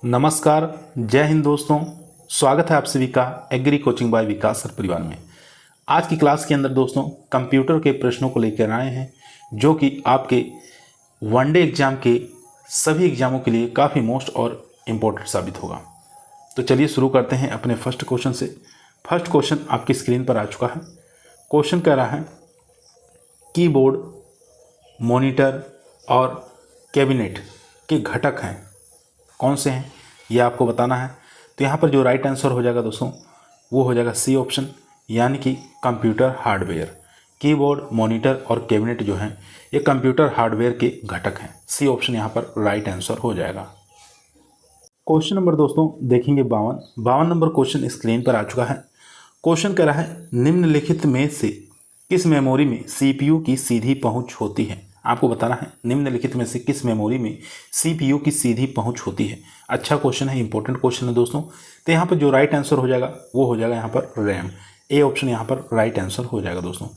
नमस्कार, जय हिंद दोस्तों। स्वागत है आप सभी का एग्री कोचिंग बाय विकास सर परिवार में। आज की क्लास के अंदर दोस्तों कंप्यूटर के प्रश्नों को लेकर आए हैं जो कि आपके वनडे एग्जाम के सभी एग्जामों के लिए काफ़ी मोस्ट और इम्पोर्टेंट साबित होगा। तो चलिए शुरू करते हैं अपने फर्स्ट क्वेश्चन से। फर्स्ट क्वेश्चन आपकी स्क्रीन पर आ चुका है। क्वेश्चन कह रहा है कीबोर्ड, मॉनिटर और कैबिनेट के घटक हैं, कौन से हैं ये आपको बताना है। तो यहाँ पर जो राइट आंसर हो जाएगा दोस्तों वो हो जाएगा सी ऑप्शन, यानी कि कंप्यूटर हार्डवेयर। कीबोर्ड, मॉनिटर और कैबिनेट जो हैं ये कंप्यूटर हार्डवेयर के घटक हैं। सी ऑप्शन यहाँ पर राइट आंसर हो जाएगा। क्वेश्चन नंबर दोस्तों देखेंगे 52 नंबर क्वेश्चन स्क्रीन पर आ चुका है। क्वेश्चन कह रहा है निम्नलिखित में से किस मेमोरी में सीपीयू की सीधी पहुंच होती है। आपको बताना है निम्नलिखित में से किस मेमोरी में सीपीयू की सीधी पहुंच होती है। अच्छा क्वेश्चन है, इंपॉर्टेंट क्वेश्चन है दोस्तों। तो यहाँ पर जो राइट आंसर हो जाएगा वो हो जाएगा यहाँ पर रैम। ए ऑप्शन यहाँ पर राइट आंसर हो जाएगा दोस्तों।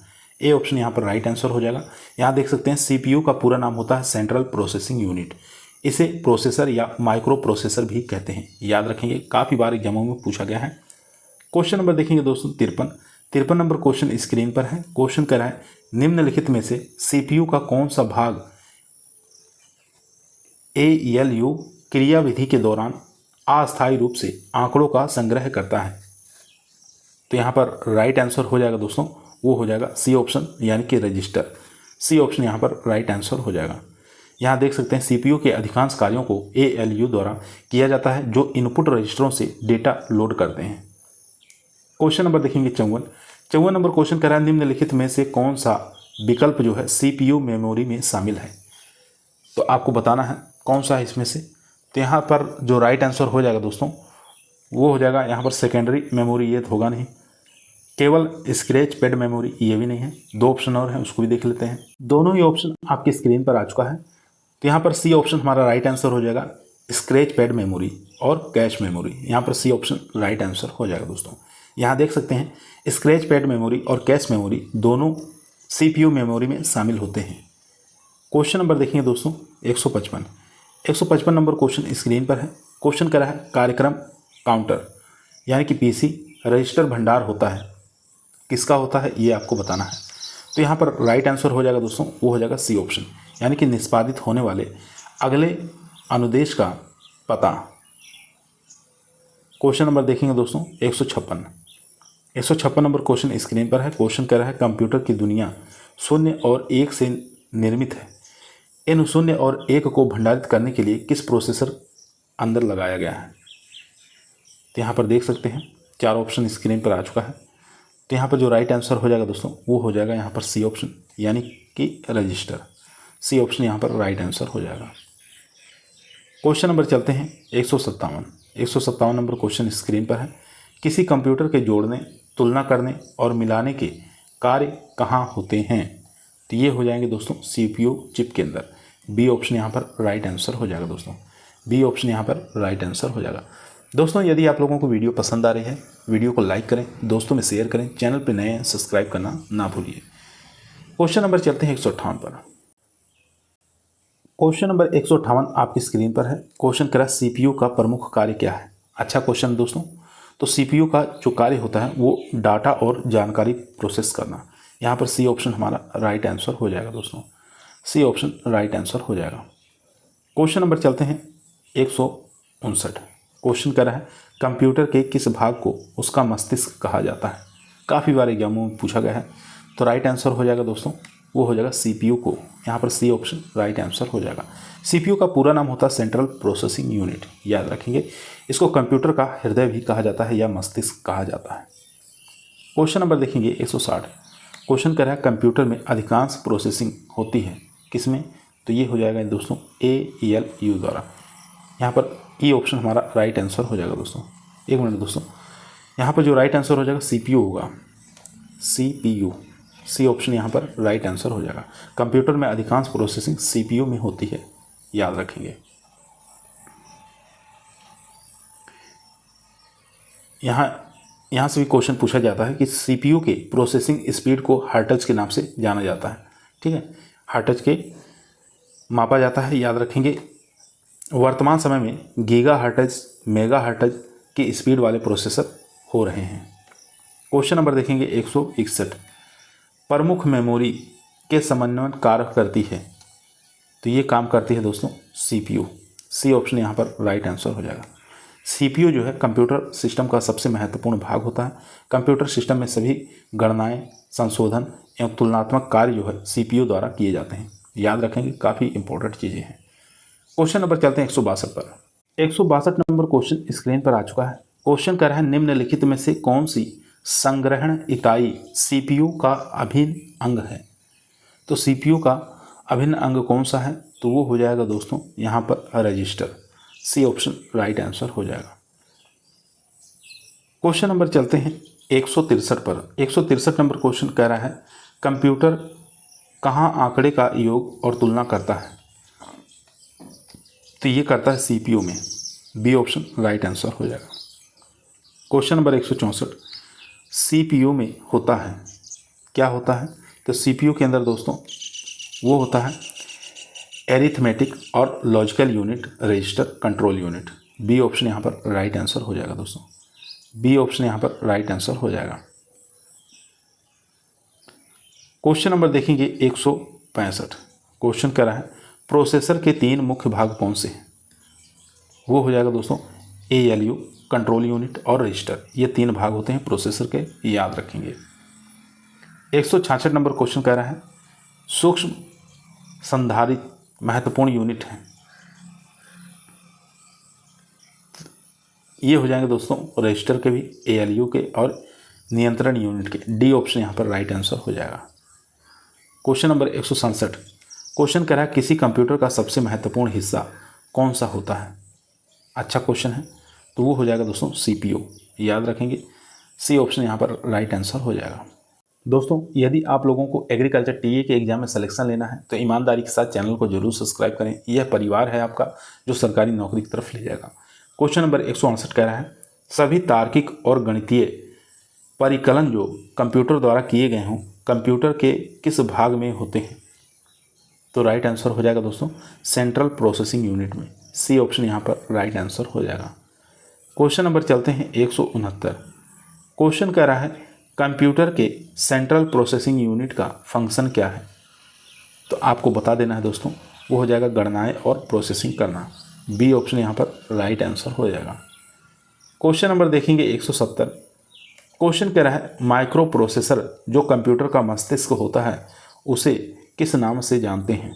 ए ऑप्शन यहाँ पर राइट आंसर हो जाएगा। यहाँ देख सकते हैं सीपीयू का पूरा नाम होता है सेंट्रल प्रोसेसिंग यूनिट। इसे प्रोसेसर या माइक्रो प्रोसेसर भी कहते हैं, याद रखेंगे, काफ़ी बार एग्जामों में पूछा गया है। क्वेश्चन नंबर देखेंगे दोस्तों 53 नंबर क्वेश्चन स्क्रीन पर है। क्वेश्चन कर रहा है निम्नलिखित में से सीपीयू का कौन सा भाग एएलयू क्रियाविधि के दौरान अस्थायी रूप से आंकड़ों का संग्रह करता है। तो यहाँ पर राइट आंसर हो जाएगा दोस्तों वो हो जाएगा सी ऑप्शन, यानी कि रजिस्टर। सी ऑप्शन यहाँ पर राइट आंसर हो जाएगा। यहाँ देख सकते हैं सीपीयू के अधिकांश कार्यों को एएलयू द्वारा किया जाता है जो इनपुट रजिस्टरों से डेटा लोड करते हैं। क्वेश्चन नंबर देखेंगे 54 नंबर क्वेश्चन कर रहा है निम्नलिखित में से कौन सा विकल्प जो है सीपीयू मेमोरी में शामिल है। तो आपको बताना है कौन सा है इसमें से। तो यहाँ पर जो राइट आंसर हो जाएगा दोस्तों वो हो जाएगा यहाँ पर सेकेंडरी मेमोरी, ये तो होगा नहीं। केवल स्क्रैच पैड मेमोरी, ये भी नहीं है। दो ऑप्शन और हैं, उसको भी देख लेते हैं। दोनों ही ऑप्शन आपकी स्क्रीन पर आ चुका है। तो यहाँ पर सी ऑप्शन हमारा राइट आंसर हो जाएगा, स्क्रैच पैड मेमोरी और कैश मेमोरी। यहाँ पर सी ऑप्शन राइट आंसर हो जाएगा दोस्तों। यहाँ देख सकते हैं स्क्रैच पैड मेमोरी और कैश मेमोरी दोनों सीपीयू मेमोरी में शामिल होते हैं। क्वेश्चन नंबर देखेंगे दोस्तों 155 नंबर क्वेश्चन स्क्रीन पर है। क्वेश्चन करा है कार्यक्रम काउंटर यानी कि पीसी रजिस्टर भंडार होता है, किसका होता है ये आपको बताना है। तो यहाँ पर राइट आंसर हो जाएगा दोस्तों वो हो जाएगा सी ऑप्शन, यानी कि निष्पादित होने वाले अगले अनुदेश का पता। क्वेश्चन नंबर देखेंगे दोस्तों 156 नंबर क्वेश्चन स्क्रीन पर है। क्वेश्चन कह रहा है कंप्यूटर की दुनिया 0 और 1 से निर्मित है। इन 0 और 1 को भंडारित करने के लिए किस प्रोसेसर अंदर लगाया गया है। तो यहाँ पर देख सकते हैं 4 ऑप्शन स्क्रीन पर आ चुका है। तो यहाँ पर जो राइट आंसर हो जाएगा दोस्तों वो हो जाएगा यहाँ पर सी ऑप्शन, यानी कि रजिस्टर। सी ऑप्शन यहाँ पर राइट आंसर हो जाएगा। क्वेश्चन नंबर चलते हैं 157 नंबर क्वेश्चन स्क्रीन पर है। किसी कंप्यूटर के जोड़ने, तुलना करने और मिलाने के कार्य कहाँ होते हैं। तो ये हो जाएंगे दोस्तों सीपीयू चिप के अंदर। बी ऑप्शन यहाँ पर राइट आंसर हो जाएगा दोस्तों। बी ऑप्शन यहाँ पर राइट आंसर हो जाएगा। दोस्तों यदि आप लोगों को वीडियो पसंद आ रही है, वीडियो को लाइक करें, दोस्तों में शेयर करें, चैनल पर नए हैं सब्सक्राइब करना ना भूलिए। क्वेश्चन नंबर चलते हैं 158 पर। क्वेश्चन नंबर 158 आपकी स्क्रीन पर है। क्वेश्चन करा सीपीयू का प्रमुख कार्य क्या है। अच्छा क्वेश्चन दोस्तों। तो सीपीयू का जो कार्य होता है वो डाटा और जानकारी प्रोसेस करना। यहाँ पर सी ऑप्शन हमारा राइट आंसर हो जाएगा दोस्तों। सी ऑप्शन राइट आंसर हो जाएगा। क्वेश्चन नंबर चलते हैं 159। क्वेश्चन कर रहा है कंप्यूटर के किस भाग को उसका मस्तिष्क कहा जाता है। काफ़ी बार एग्जामों में पूछा गया है। तो राइट आंसर हो जाएगा दोस्तों वो हो जाएगा सीपीयू को। यहाँ पर सी ऑप्शन राइट आंसर हो जाएगा। सीपीयू का पूरा नाम होता है सेंट्रल प्रोसेसिंग यूनिट, याद रखेंगे। इसको कंप्यूटर का हृदय भी कहा जाता है या मस्तिष्क कहा जाता है। क्वेश्चन नंबर देखेंगे 160। क्वेश्चन कर रहा है कंप्यूटर में अधिकांश प्रोसेसिंग होती है किसमें। तो ये हो जाएगा दोस्तों एएलयू द्वारा। यहाँ पर ई ऑप्शन हमारा राइट आंसर हो जाएगा दोस्तों। एक मिनट दोस्तों, यहाँ पर जो राइट आंसर हो जाएगा सीपीयू होगा, सीपीयू। सी ऑप्शन यहाँ पर राइट आंसर हो जाएगा। कंप्यूटर में अधिकांश प्रोसेसिंग सीपीयू में होती है, याद रखेंगे। यहाँ से भी क्वेश्चन पूछा जाता है कि सीपीयू के प्रोसेसिंग स्पीड को हर्ट्ज के नाम से जाना जाता है। ठीक है, हर्ट्ज के मापा जाता है, याद रखेंगे। वर्तमान समय में गीगाहर्ट्ज, मेगाहर्ट्ज की स्पीड वाले प्रोसेसर हो रहे हैं। क्वेश्चन नंबर देखेंगे 161, प्रमुख मेमोरी के समन्वय कार्य करती है। तो ये काम करती है दोस्तों सीपीयू। सी ऑप्शन यहाँ पर राइट आंसर हो जाएगा। सीपीयू जो है कंप्यूटर सिस्टम का सबसे महत्वपूर्ण भाग होता है। कंप्यूटर सिस्टम में सभी गणनाएं, संशोधन एवं तुलनात्मक कार्य जो है सीपीयू द्वारा किए जाते हैं। याद रखेंगे, काफ़ी इंपॉर्टेंट चीज़ें हैं। क्वेश्चन नंबर चलते हैं 162 पर। 162 नंबर क्वेश्चन स्क्रीन पर आ चुका है। क्वेश्चन कर रहा है निम्नलिखित में से कौन सी संग्रहण इकाई सीपीयू का अभिन्न अंग है। तो सीपीयू का अभिन्न अंग कौन सा है, तो वो हो जाएगा दोस्तों यहाँ पर register. C option right answer हो जाएगा। क्वेश्चन नंबर चलते हैं 163 पर। 163 नंबर क्वेश्चन कह रहा है कंप्यूटर कहाँ आंकड़े का योग और तुलना करता है। तो ये करता है सीपीयू में। बी ऑप्शन राइट आंसर हो जाएगा। क्वेश्चन नंबर 164, सीपीयू में होता है, क्या होता है, तो सीपीयू के अंदर दोस्तों वो होता है एरिथमेटिक और logical unit, register, control unit. B option यहाँ पर राइट आंसर हो जाएगा दोस्तों। बी ऑप्शन यहाँ पर राइट आंसर हो जाएगा। क्वेश्चन नंबर देखेंगे 165। क्वेश्चन कह रहा है प्रोसेसर के 3 मुख्य भाग कौन से हैं। वो हो जाएगा दोस्तों एएलयू, कंट्रोल यूनिट और रजिस्टर। ये 3 भाग होते हैं प्रोसेसर के, याद रखेंगे। 166 नंबर क्वेश्चन कह रहा है सूक्ष्म संधारित्र महत्वपूर्ण यूनिट है। ये हो जाएंगे दोस्तों रजिस्टर के भी, एएलयू के और नियंत्रण यूनिट के। डी ऑप्शन यहाँ पर राइट आंसर हो जाएगा। Question number 167। क्वेश्चन कह रहा है किसी कंप्यूटर का सबसे महत्वपूर्ण हिस्सा कौन सा होता है। अच्छा क्वेश्चन है, तो वो हो जाएगा दोस्तों सीपीयू। याद रखेंगे, सी ऑप्शन यहाँ पर राइट आंसर हो जाएगा। दोस्तों यदि आप लोगों को एग्रीकल्चर टीए के एग्जाम में सिलेक्शन लेना है तो ईमानदारी के साथ चैनल को जरूर सब्सक्राइब करें। यह परिवार है आपका जो सरकारी नौकरी की तरफ ले जाएगा। क्वेश्चन नंबर 168 कह रहा है सभी तार्किक और गणितीय परिकलन जो कंप्यूटर द्वारा किए गए हों कंप्यूटर के किस भाग में होते हैं। तो राइट आंसर हो जाएगा दोस्तों सेंट्रल प्रोसेसिंग यूनिट में। सी ऑप्शन यहाँ पर राइट आंसर हो जाएगा। क्वेश्चन नंबर चलते हैं 169। क्वेश्चन कह रहा है कंप्यूटर के सेंट्रल प्रोसेसिंग यूनिट का फंक्शन क्या है। तो आपको बता देना है दोस्तों, वो हो जाएगा गणनाएं और प्रोसेसिंग करना। बी ऑप्शन यहाँ पर राइट आंसर हो जाएगा। क्वेश्चन नंबर देखेंगे 170। क्वेश्चन कह रहा है माइक्रो प्रोसेसर जो कंप्यूटर का मस्तिष्क होता है उसे किस नाम से जानते हैं।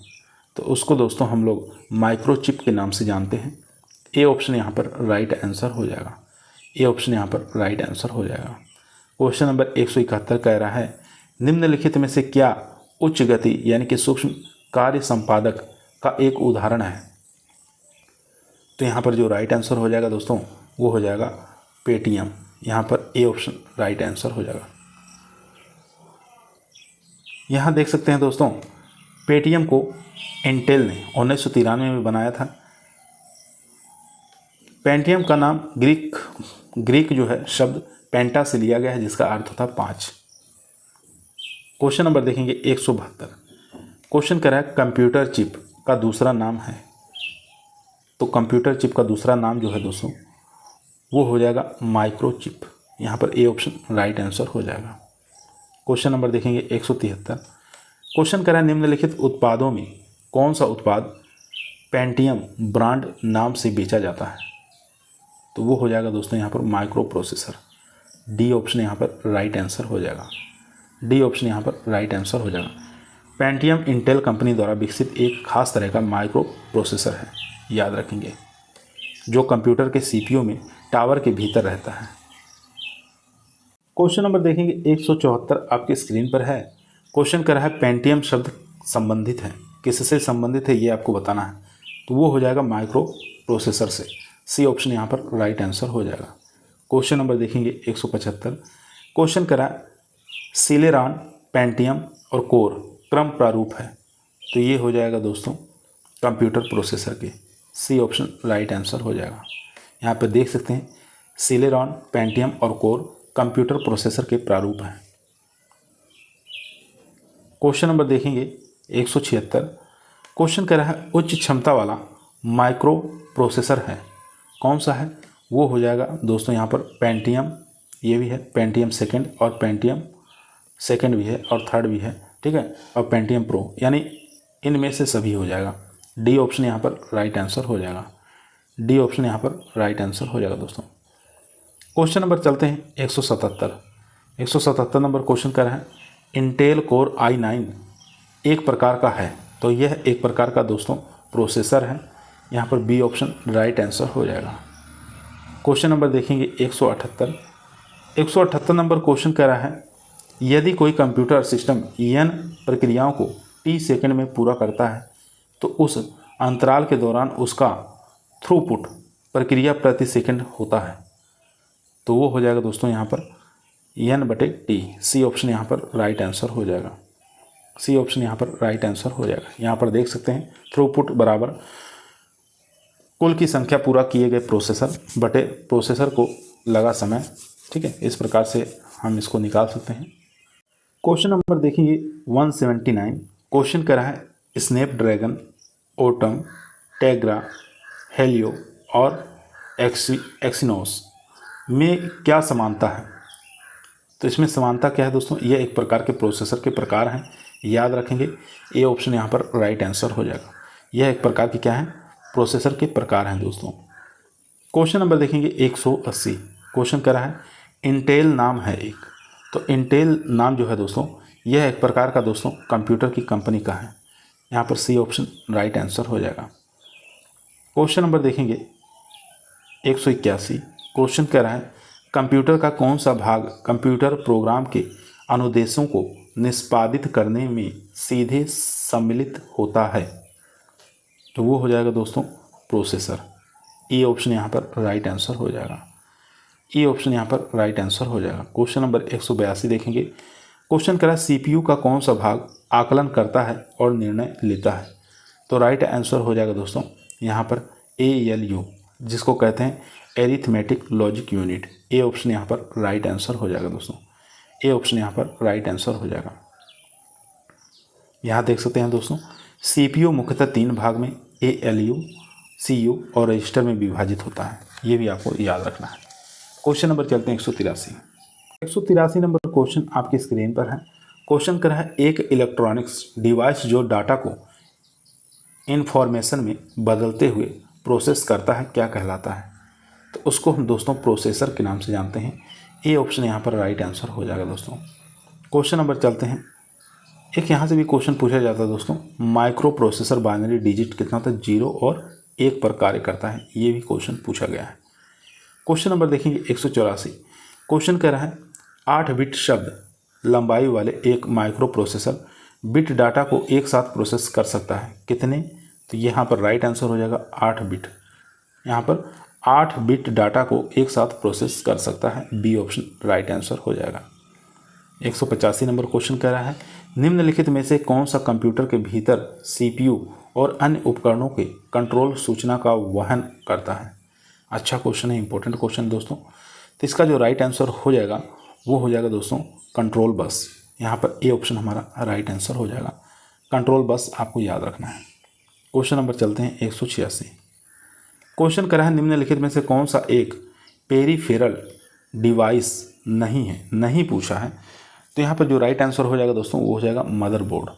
तो उसको दोस्तों हम लोग माइक्रोचिप के नाम से जानते हैं। ए ऑप्शन यहाँ पर राइट आंसर हो जाएगा। ए ऑप्शन यहाँ पर राइट आंसर हो जाएगा। क्वेश्चन नंबर 171 कह रहा है निम्नलिखित में से क्या उच्च गति यानी कि सूक्ष्म कार्य संपादक का एक उदाहरण है। तो यहाँ पर जो राइट आंसर हो जाएगा दोस्तों वो हो जाएगा पेटीएम। यहाँ पर ए ऑप्शन राइट आंसर हो जाएगा। यहाँ देख सकते हैं दोस्तों पेटीएम को इंटेल ने 1993 में बनाया था। पेंटियम का नाम ग्रीक जो है शब्द पेंटा से लिया गया है जिसका अर्थ होता है 5। क्वेश्चन नंबर देखेंगे 172। क्वेश्चन कह रहा है कंप्यूटर चिप का दूसरा नाम है। तो कंप्यूटर चिप का दूसरा नाम जो है दोस्तों वो हो जाएगा माइक्रोचिप। यहाँ पर ए ऑप्शन राइट आंसर हो जाएगा। क्वेश्चन नंबर देखेंगे 173। क्वेश्चन कह रहा है निम्नलिखित उत्पादों में कौन सा उत्पाद पेंटियम ब्रांड नाम से बेचा जाता है। तो वो हो जाएगा दोस्तों यहाँ पर माइक्रो प्रोसेसर। डी ऑप्शन यहाँ पर राइट आंसर हो जाएगा। डी ऑप्शन यहाँ पर राइट आंसर हो जाएगा। पेंटियम इंटेल कंपनी द्वारा विकसित एक खास तरह का माइक्रो प्रोसेसर है, याद रखेंगे, जो कंप्यूटर के सीपीयू में टावर के भीतर रहता है। क्वेश्चन नंबर देखेंगे 174 आपके स्क्रीन पर है। क्वेश्चन कर रहा है पेंटियम शब्द संबंधित है, किससे संबंधित है ये आपको बताना है। तो वो हो जाएगा माइक्रो प्रोसेसर से। सी ऑप्शन यहाँ पर राइट आंसर हो जाएगा। क्वेश्चन नंबर देखेंगे 175। क्वेश्चन करा सिलेरॉन, पेंटियम और कोर क्रम प्रारूप है। तो ये हो जाएगा दोस्तों कंप्यूटर प्रोसेसर के। सी ऑप्शन राइट आंसर हो जाएगा। यहाँ पर देख सकते हैं सिलेरॉन, पेंटियम और कोर कंप्यूटर प्रोसेसर के प्रारूप हैं। क्वेश्चन नंबर देखेंगे 176। क्वेश्चन कह रहा है उच्च क्षमता वाला माइक्रो प्रोसेसर है, कौन सा है, वो हो जाएगा दोस्तों यहाँ पर पेंटियम, ये भी है पेंटियम सेकंड, और पेंटियम सेकंड भी है और थर्ड भी है, ठीक है, और पेंटियम प्रो, यानी इनमें से सभी हो जाएगा। डी ऑप्शन यहाँ पर राइट आंसर हो जाएगा। डी ऑप्शन यहाँ पर राइट आंसर हो जाएगा दोस्तों। क्वेश्चन नंबर चलते हैं 177 नंबर क्वेश्चन कर रहे हैं इंटेल कोर i9 एक प्रकार का है, तो यह एक प्रकार का दोस्तों प्रोसेसर है, यहाँ पर बी ऑप्शन राइट आंसर हो जाएगा। क्वेश्चन नंबर देखेंगे 178 नंबर क्वेश्चन कह रहा है यदि कोई कंप्यूटर सिस्टम n प्रक्रियाओं को t सेकंड में पूरा करता है तो उस अंतराल के दौरान उसका थ्रूपुट प्रक्रिया प्रति सेकंड होता है, तो वो हो जाएगा दोस्तों यहाँ पर n/t। सी ऑप्शन यहाँ पर राइट आंसर हो जाएगा। सी ऑप्शन यहाँ पर राइट आंसर हो जाएगा। यहाँ पर देख सकते हैं थ्रूपुट बराबर कुल की संख्या पूरा किए गए प्रोसेसर बटे प्रोसेसर को लगा समय, ठीक है, इस प्रकार से हम इसको निकाल सकते हैं। क्वेश्चन नंबर देखेंगे 179। क्वेश्चन कर रहा है स्नैपड्रैगन, ओटम, टेग्रा, हेलियो और एक्सिनोस में क्या समानता है। तो इसमें समानता क्या है दोस्तों, ये एक प्रकार के प्रोसेसर के प्रकार हैं, याद रखेंगे। ए ऑप्शन यहाँ पर राइट आंसर हो जाएगा। यह एक प्रकार की क्या है, प्रोसेसर के प्रकार हैं दोस्तों। क्वेश्चन नंबर देखेंगे 180। क्वेश्चन कर रहा है इंटेल नाम है एक, तो इंटेल नाम जो है दोस्तों यह एक प्रकार का दोस्तों कंप्यूटर की कंपनी का है, यहाँ पर सी ऑप्शन राइट आंसर हो जाएगा। क्वेश्चन नंबर देखेंगे 181। क्वेश्चन कह रहा है कंप्यूटर का कौन सा भाग कंप्यूटर प्रोग्राम के अनुदेशों को निष्पादित करने में सीधे सम्मिलित होता है, तो वो हो जाएगा दोस्तों प्रोसेसर। ई ऑप्शन यहाँ पर राइट आंसर हो जाएगा। ई ऑप्शन यहाँ पर राइट आंसर हो जाएगा। क्वेश्चन नंबर 182 देखेंगे। क्वेश्चन कह रहा है सीपीयू का कौन सा भाग आकलन करता है और निर्णय लेता है, तो राइट आंसर हो जाएगा दोस्तों यहाँ पर ALU, जिसको कहते हैं arithmetic logic unit. A option यहाँ पर राइट आंसर हो जाएगा दोस्तों। ए ऑप्शन यहाँ पर राइट आंसर हो जाएगा। यहाँ देख सकते हैं दोस्तों सीपीयू मुख्यतः 3 भाग में ALU, CU और रजिस्टर में विभाजित होता है, ये भी आपको याद रखना है। क्वेश्चन नंबर चलते हैं 183 नंबर क्वेश्चन आपकी स्क्रीन पर है। क्वेश्चन कर रहा है एक इलेक्ट्रॉनिक्स डिवाइस जो डाटा को इंफॉर्मेशन में बदलते हुए प्रोसेस करता है क्या कहलाता है, तो उसको हम दोस्तों प्रोसेसर के नाम से जानते हैं। ए ऑप्शन यहाँ पर राइट आंसर हो जाएगा दोस्तों। क्वेश्चन नंबर चलते हैं, एक यहाँ से भी क्वेश्चन पूछा जाता है दोस्तों माइक्रो प्रोसेसर बाइनरी डिजिट कितना होता है, 0 और 1 पर कार्य करता है, ये भी क्वेश्चन पूछा गया है। क्वेश्चन नंबर देखेंगे 184। क्वेश्चन कह रहा है 8 बिट शब्द लंबाई वाले एक माइक्रो प्रोसेसर बिट डाटा को एक साथ प्रोसेस कर सकता है कितने, तो यहाँ पर राइट आंसर हो जाएगा 8 बिट। यहाँ पर 8 बिट डाटा को एक साथ प्रोसेस कर सकता है, बी ऑप्शन राइट आंसर हो जाएगा। 185 नंबर क्वेश्चन कह रहा है निम्नलिखित में से कौन सा कंप्यूटर के भीतर CPU और अन्य उपकरणों के कंट्रोल सूचना का वहन करता है। अच्छा क्वेश्चन है, इंपॉर्टेंट क्वेश्चन दोस्तों। तो इसका जो राइट आंसर हो जाएगा वो हो जाएगा दोस्तों कंट्रोल बस। यहाँ पर ए ऑप्शन हमारा राइट आंसर हो जाएगा। कंट्रोल बस आपको याद रखना है। क्वेश्चन नंबर चलते हैं 186। क्वेश्चन कर रहा है निम्नलिखित में से कौन सा एक पेरिफेरल डिवाइस नहीं है, नहीं पूछा है, तो यहाँ पर जो राइट आंसर हो जाएगा दोस्तों वो हो जाएगा मदरबोर्ड।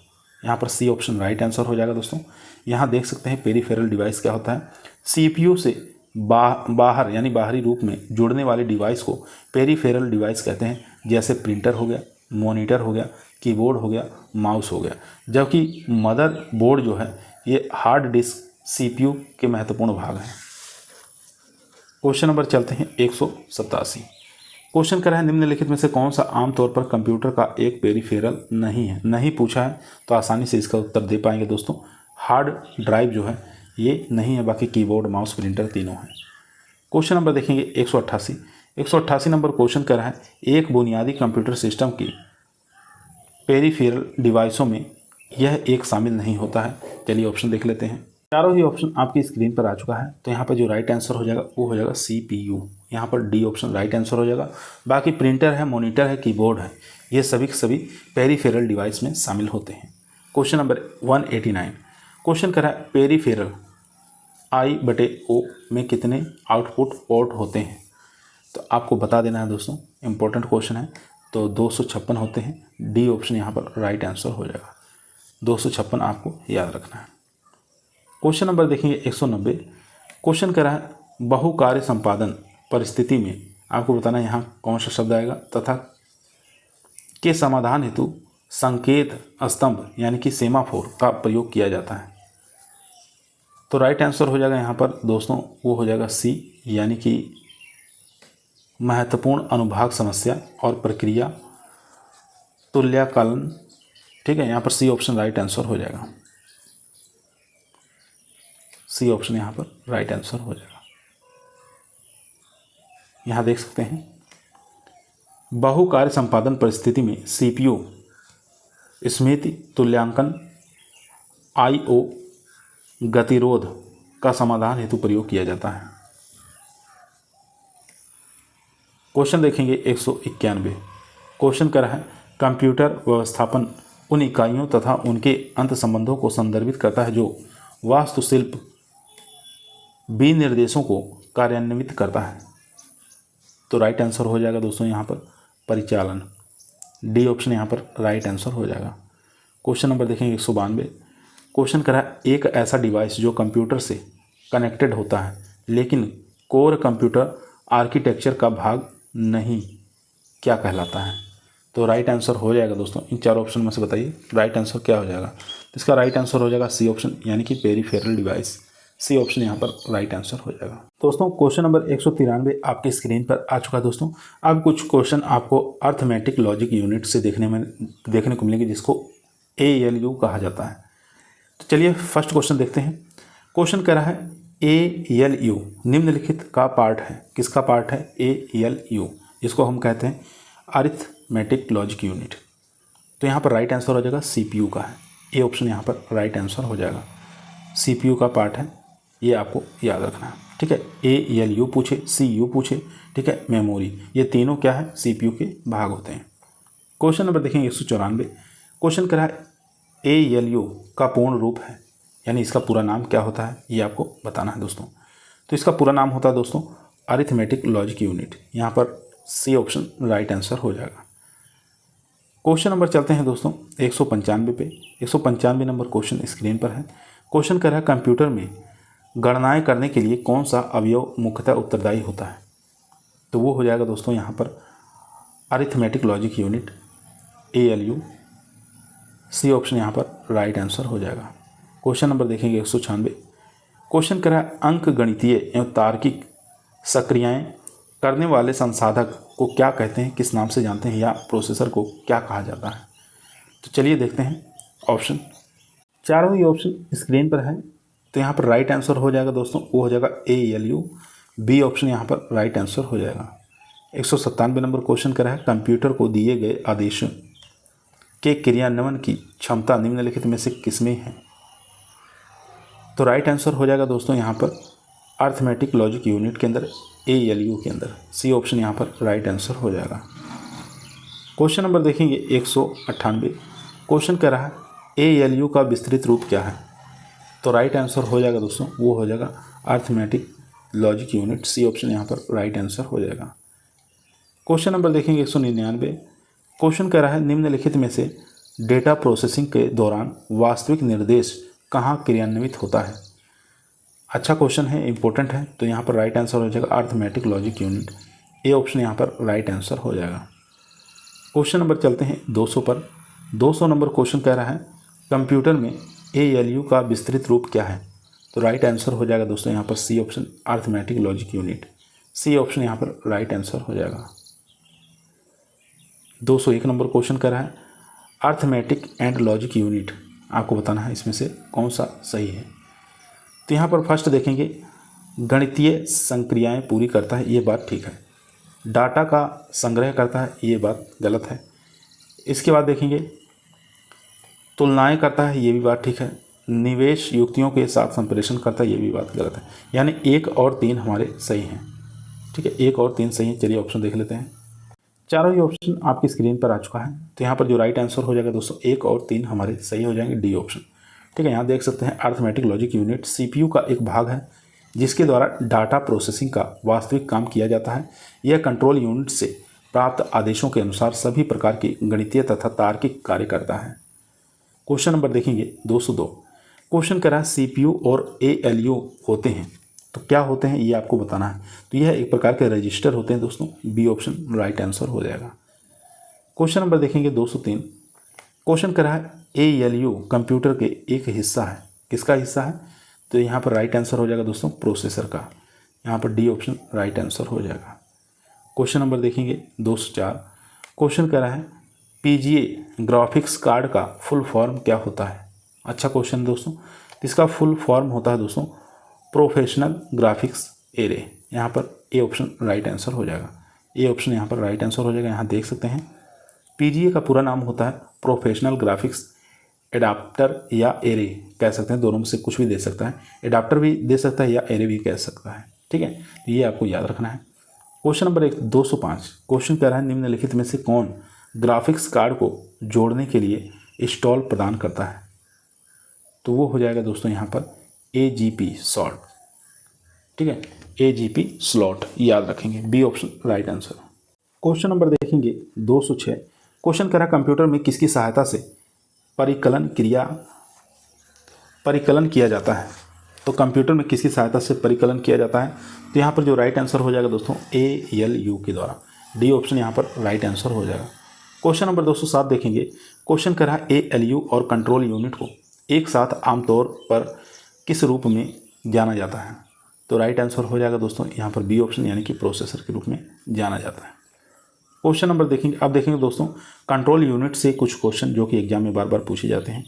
यहाँ पर सी ऑप्शन राइट आंसर हो जाएगा दोस्तों। यहाँ देख सकते हैं पेरिफेरल डिवाइस क्या होता है, CPU से बाहर यानी बाहरी रूप में जुड़ने वाले डिवाइस को पेरिफेरल डिवाइस कहते हैं, जैसे प्रिंटर हो गया, मॉनिटर हो गया, कीबोर्ड हो गया, माउस हो गया। जबकि मदर बोर्ड जो है ये हार्ड डिस्क CPU के महत्वपूर्ण भाग हैं। क्वेश्चन नंबर चलते हैं 187। क्वेश्चन कर रहा है निम्नलिखित में से कौन सा आमतौर पर कंप्यूटर का एक पेरिफेरल नहीं है, नहीं पूछा है तो आसानी से इसका उत्तर दे पाएंगे दोस्तों। हार्ड ड्राइव जो है ये नहीं है, बाकी कीबोर्ड, माउस, प्रिंटर तीनों हैं। क्वेश्चन नंबर देखेंगे 188 नंबर क्वेश्चन कर रहा है एक बुनियादी कंप्यूटर सिस्टम की पेरिफेरल डिवाइसों में यह एक शामिल नहीं होता है। चलिए ऑप्शन देख लेते हैं। चारों ही ऑप्शन आपकी स्क्रीन पर आ चुका है, तो यहाँ पर जो राइट आंसर हो जाएगा वो हो जाएगा CPU। यहाँ पर डी ऑप्शन राइट आंसर हो जाएगा। बाकी प्रिंटर है, मॉनिटर है, कीबोर्ड है, ये सभी के सभी पेरिफेरल डिवाइस में शामिल होते हैं। Question number 189। क्वेश्चन कर रहा है पेरिफेरल I/O में कितने आउटपुट पोर्ट होते हैं? तो आपको बता देना है दोस्तों, इंपॉर्टेंट क्वेश्चन है। तो 256 होते हैं। डी ऑप्शन यहाँ पर राइट आंसर हो जाएगा। 256 आपको याद रखना है। क्वेश्चन नंबर देखेंगे 190। क्वेश्चन कह रहा है बहु कार्य संपादन परिस्थिति में आपको बताना है यहाँ कौन सा शब्द आएगा तथा के समाधान हेतु संकेत स्तंभ यानी कि सेमाफोर का प्रयोग किया जाता है। तो राइट आंसर हो जाएगा यहाँ पर दोस्तों, वो हो जाएगा सी, यानी कि महत्वपूर्ण अनुभाग समस्या और प्रक्रिया तुल्यकालन। ठीक है, यहाँ पर सी ऑप्शन राइट आंसर हो जाएगा। सी ऑप्शन यहाँ पर राइट आंसर हो जाएगा। यहाँ देख सकते हैं बहु कार्य संपादन परिस्थिति में CPU स्मृति तुल्यांकन I/O गतिरोध का समाधान हेतु प्रयोग किया जाता है। क्वेश्चन देखेंगे 191। क्वेश्चन कर रहा है कंप्यूटर व्यवस्थापन उन इकाइयों तथा उनके अंत संबंधों को संदर्भित करता है जो वास्तुशिल्प विनिर्देशों को कार्यान्वित करता है। तो राइट आंसर हो जाएगा दोस्तों यहाँ पर परिचालन। डी ऑप्शन यहाँ पर राइट आंसर हो जाएगा। क्वेश्चन नंबर देखेंगे 192। क्वेश्चन करा एक ऐसा डिवाइस जो कंप्यूटर से कनेक्टेड होता है लेकिन कोर कंप्यूटर आर्किटेक्चर का भाग नहीं, क्या कहलाता है? तो राइट आंसर हो जाएगा दोस्तों, इन चार ऑप्शन में से बताइए राइट आंसर क्या हो जाएगा। तो इसका राइट आंसर हो जाएगा सी ऑप्शन, यानी कि पेरिफेरल डिवाइस। सी ऑप्शन यहाँ पर राइट आंसर हो जाएगा। दोस्तों क्वेश्चन नंबर 193 आपके स्क्रीन पर आ चुका है दोस्तों। अब कुछ क्वेश्चन आपको अर्थमेटिक लॉजिक यूनिट से देखने को मिलेंगे, जिसको ALU कहा जाता है। तो चलिए फर्स्ट क्वेश्चन देखते हैं। क्वेश्चन कह रहा है ALU निम्नलिखित का पार्ट है। किसका पार्ट है? ALU, जिसको हम कहते हैं अरिथमेटिक लॉजिक यूनिट। तो यहाँ पर राइट आंसर हो जाएगा CPU का है। ए ऑप्शन यहाँ पर राइट आंसर हो जाएगा। CPU का पार्ट है, ये आपको याद रखना है। ठीक है, ALU पूछे, CU पूछे, ठीक है, मेमोरी, ये तीनों क्या है? CPU के भाग होते हैं। क्वेश्चन नंबर देखेंगे 194। क्वेश्चन कह रहा है ALU का पूर्ण रूप है, यानी इसका पूरा नाम क्या होता है, ये आपको बताना है दोस्तों। तो इसका पूरा नाम होता है दोस्तों अरिथमेटिक लॉजिक यूनिट। यहाँ पर सी ऑप्शन राइट आंसर हो जाएगा। क्वेश्चन नंबर चलते हैं दोस्तों 195 पे। 195 नंबर क्वेश्चन स्क्रीन पर है। क्वेश्चन कह रहा है कंप्यूटर में गणनाएं करने के लिए कौन सा अवयव मुख्यतः उत्तरदायी होता है? तो वो हो जाएगा दोस्तों यहाँ पर arithmetic logic unit ALU। C option यहाँ पर राइट आंसर हो जाएगा। क्वेश्चन नंबर देखेंगे 196। क्वेश्चन कह रहा है अंक गणितीय एवं तार्किक सक्रियाएं करने वाले संसाधक को क्या कहते हैं, किस नाम से जानते हैं, या प्रोसेसर को क्या कहा जाता है? तो चलिए देखते हैं ऑप्शन। चारों ही ऑप्शन स्क्रीन पर है। तो यहाँ पर राइट आंसर हो जाएगा दोस्तों, वो हो जाएगा ALU। बी ऑप्शन यहाँ पर राइट आंसर हो जाएगा। 197 नंबर क्वेश्चन कर रहा है कंप्यूटर को दिए गए आदेशों के क्रियान्वयन की क्षमता निम्नलिखित में से किसमें है? तो राइट आंसर हो जाएगा दोस्तों यहाँ पर अरिथमेटिक लॉजिक यूनिट के अंदर ALU के अंदर। सी ऑप्शन यहाँ पर राइट आंसर हो जाएगा। क्वेश्चन नंबर देखेंगे 198। क्वेश्चन कह रहा है ALU का विस्तृत रूप क्या है? तो राइट आंसर हो जाएगा दोस्तों, वो हो जाएगा arithmetic logic unit. C option यहाँ पर राइट आंसर हो जाएगा। क्वेश्चन नंबर देखेंगे 199। क्वेश्चन कह रहा है निम्नलिखित में से डेटा प्रोसेसिंग के दौरान वास्तविक निर्देश कहाँ क्रियान्वित होता है? अच्छा क्वेश्चन है, इंपॉर्टेंट है। तो यहाँ पर राइट आंसर हो जाएगा arithmetic logic unit. A option यहाँ पर राइट आंसर हो जाएगा। क्वेश्चन नंबर चलते हैं 200 पर। 200 नंबर क्वेश्चन कह रहा है कंप्यूटर में ALU का विस्तृत रूप क्या है? तो राइट आंसर हो जाएगा दोस्तों यहाँ पर c option arithmetic logic unit. C option यहाँ पर राइट आंसर हो जाएगा। 201 नंबर क्वेश्चन कह रहा है अरिथमेटिक एंड लॉजिक यूनिट, आपको बताना है इसमें से कौन सा सही है। तो यहाँ पर फर्स्ट देखेंगे गणितीय संक्रियाएं पूरी करता है, ये बात ठीक है। डाटा का संग्रह करता है, ये बात गलत है। इसके बाद देखेंगे तुलनाएं करता है, ये भी बात ठीक है। निवेश युक्तियों के साथ संप्रेषण करता है, ये भी बात गलत है। यानी 1 और 3 हमारे सही हैं। ठीक है, 1 और 3 सही हैं। चलिए ऑप्शन देख लेते हैं। चारों ही ऑप्शन आपकी स्क्रीन पर आ चुका है। तो यहाँ पर जो राइट आंसर हो जाएगा दोस्तों 1 और 3 हमारे सही हो जाएंगे, डी ऑप्शन। ठीक है, यहाँ देख सकते हैं अरिथमेटिक लॉजिक यूनिट CPU का एक भाग है। जिसके द्वारा डाटा प्रोसेसिंग का वास्तविक काम किया जाता है। यह कंट्रोल यूनिट से प्राप्त आदेशों के अनुसार सभी प्रकार के गणितीय तथा तार्किक कार्य करता है। क्वेश्चन नंबर देखेंगे 202। क्वेश्चन कह रहा है सीपीयू और एएलयू होते हैं, तो क्या होते हैं ये आपको बताना है। तो यह एक प्रकार के रजिस्टर होते हैं दोस्तों। बी ऑप्शन राइट आंसर हो जाएगा। क्वेश्चन नंबर देखेंगे 203। क्वेश्चन कह रहा है एएलयू कंप्यूटर के एक हिस्सा है। किसका हिस्सा है? तो यहाँ पर राइट आंसर हो जाएगा दोस्तों प्रोसेसर का। यहाँ पर डी ऑप्शन राइट आंसर हो जाएगा। क्वेश्चन नंबर देखेंगे 204। क्वेश्चन कह रहा है पीजीए ग्राफिक्स कार्ड का फुल फॉर्म क्या होता है। अच्छा क्वेश्चन दोस्तों। इसका फुल फॉर्म होता है दोस्तों प्रोफेशनल ग्राफिक्स एरे। यहाँ पर ए ऑप्शन राइट आंसर हो जाएगा। ए ऑप्शन यहाँ पर राइट आंसर हो जाएगा। यहाँ देख सकते हैं पीजीए का पूरा नाम होता है प्रोफेशनल ग्राफिक्स एडाप्टर या एरे कह सकते हैं, दोनों में से कुछ भी दे सकता है। एडाप्टर भी दे सकता है या एरे भी कह सकता है। ठीक है, तो ये आपको याद रखना है। Question number 205। क्वेश्चन कह रहा है निम्नलिखित में से कौन ग्राफिक्स कार्ड को जोड़ने के लिए इंस्टॉल प्रदान करता है। तो वो हो जाएगा दोस्तों यहाँ पर AGP स्लॉट। ठीक है, AGP स्लॉट याद रखेंगे। B option right answer. Question number देखेंगे 206। क्वेश्चन कह रहा है कंप्यूटर में किसकी सहायता से परिकलन किया जाता है। तो कंप्यूटर में किसकी सहायता से परिकलन किया जाता है। तो यहाँ पर जो राइट आंसर हो जाएगा दोस्तों ALU के द्वारा। डी ऑप्शन यहाँ पर राइट आंसर हो जाएगा। क्वेश्चन नंबर 207 देखेंगे। क्वेश्चन कह रहा है ALU और कंट्रोल यूनिट को एक साथ आमतौर पर किस रूप में जाना जाता है। तो राइट आंसर हो जाएगा दोस्तों यहाँ पर बी ऑप्शन यानी कि प्रोसेसर के रूप में जाना जाता है। क्वेश्चन नंबर देखेंगे। अब देखेंगे दोस्तों कंट्रोल यूनिट से कुछ क्वेश्चन जो कि एग्जाम में बार बार पूछे जाते हैं।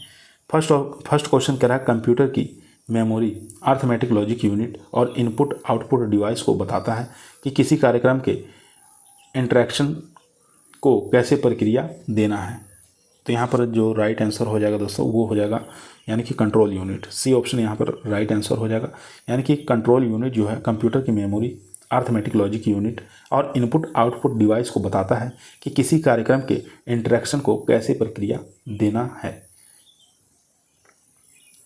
फर्स्ट क्वेश्चन कह रहा है कंप्यूटर की मेमोरी अर्थमेटिक लॉजिक यूनिट और इनपुट आउटपुट डिवाइस को बताता है कि किसी कार्यक्रम के इंटरेक्शन को कैसे प्रक्रिया देना है। तो यहाँ पर जो राइट आंसर हो जाएगा दोस्तों वो हो जाएगा यानी कि कंट्रोल यूनिट। सी ऑप्शन यहाँ पर राइट आंसर हो जाएगा। यानी कि कंट्रोल यूनिट जो है कंप्यूटर की मेमोरी अर्थमेटिक लॉजिक यूनिट और इनपुट आउटपुट डिवाइस को बताता है कि किसी कार्यक्रम के इंटरेक्शन को कैसे प्रक्रिया देना है।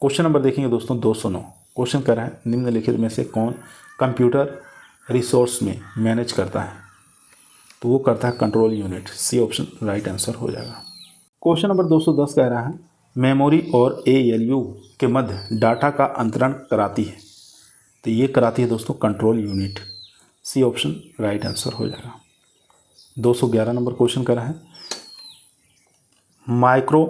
क्वेश्चन नंबर देखेंगे दोस्तों 209। क्वेश्चन कर रहा है निम्नलिखित में से कौन कंप्यूटर रिसोर्स में मैनेज करता है। तो वो करता है control unit. C option right answer हो जाएगा। क्वेश्चन नंबर 210 कह रहा है मेमोरी और ALU के मध्य डाटा का अंतरण कराती है। तो ये कराती है दोस्तों control unit. C option right answer हो जाएगा। 211 नंबर क्वेश्चन कर रहा है माइक्रो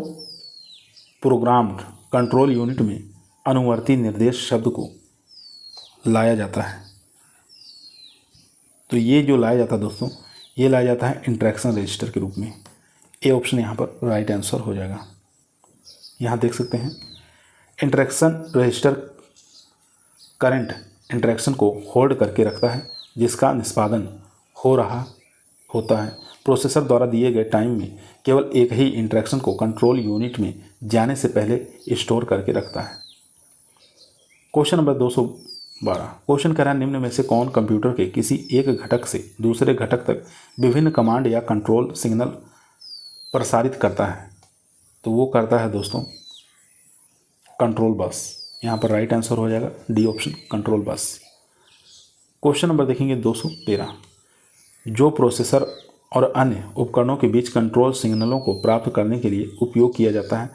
प्रोग्राम्ड कंट्रोल यूनिट में अनुवर्ती निर्देश शब्द को लाया जाता है। तो ये जो लाया जाता है दोस्तों ये लाया जाता है इंटरेक्शन रजिस्टर के रूप में। ए ऑप्शन यहाँ पर राइट आंसर हो जाएगा। यहाँ देख सकते हैं इंटरेक्शन रजिस्टर करंट इंटरेक्शन को होल्ड करके रखता है जिसका निष्पादन हो रहा होता है। प्रोसेसर द्वारा दिए गए टाइम में केवल एक ही इंटरेक्शन को कंट्रोल यूनिट में जाने से पहले स्टोर करके रखता है। Question number 212। क्वेश्चन कह रहा है निम्न में से कौन कंप्यूटर के किसी एक घटक से दूसरे घटक तक विभिन्न कमांड या कंट्रोल सिग्नल प्रसारित करता है। तो वो करता है दोस्तों कंट्रोल बस। यहाँ पर राइट आंसर हो जाएगा D option control bus. Question number देखेंगे 213। जो प्रोसेसर और अन्य उपकरणों के बीच कंट्रोल सिग्नलों को प्राप्त करने के लिए उपयोग किया जाता है।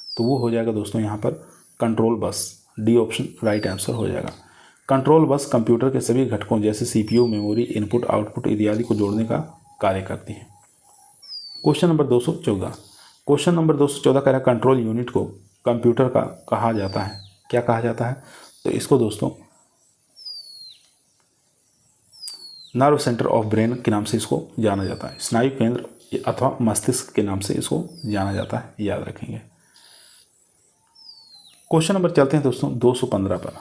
तो वो हो जाएगा दोस्तों यहाँ पर control bus. D option right answer हो जाएगा। कंट्रोल बस कंप्यूटर के सभी घटकों जैसे CPU, मेमोरी, इनपुट, आउटपुट इत्यादि को जोड़ने का कार्य करती है। Question number 214। क्वेश्चन नंबर 214 कह रहा है कंट्रोल यूनिट को कंप्यूटर का कहा जाता है। क्या कहा जाता है? तो इसको दोस्तों नर्व सेंटर ऑफ ब्रेन के नाम से इसको जाना जाता है। स्नायु केंद्र अथवा मस्तिष्क के नाम से इसको जाना जाता है, याद रखेंगे। क्वेश्चन नंबर चलते हैं दोस्तों 215 पर।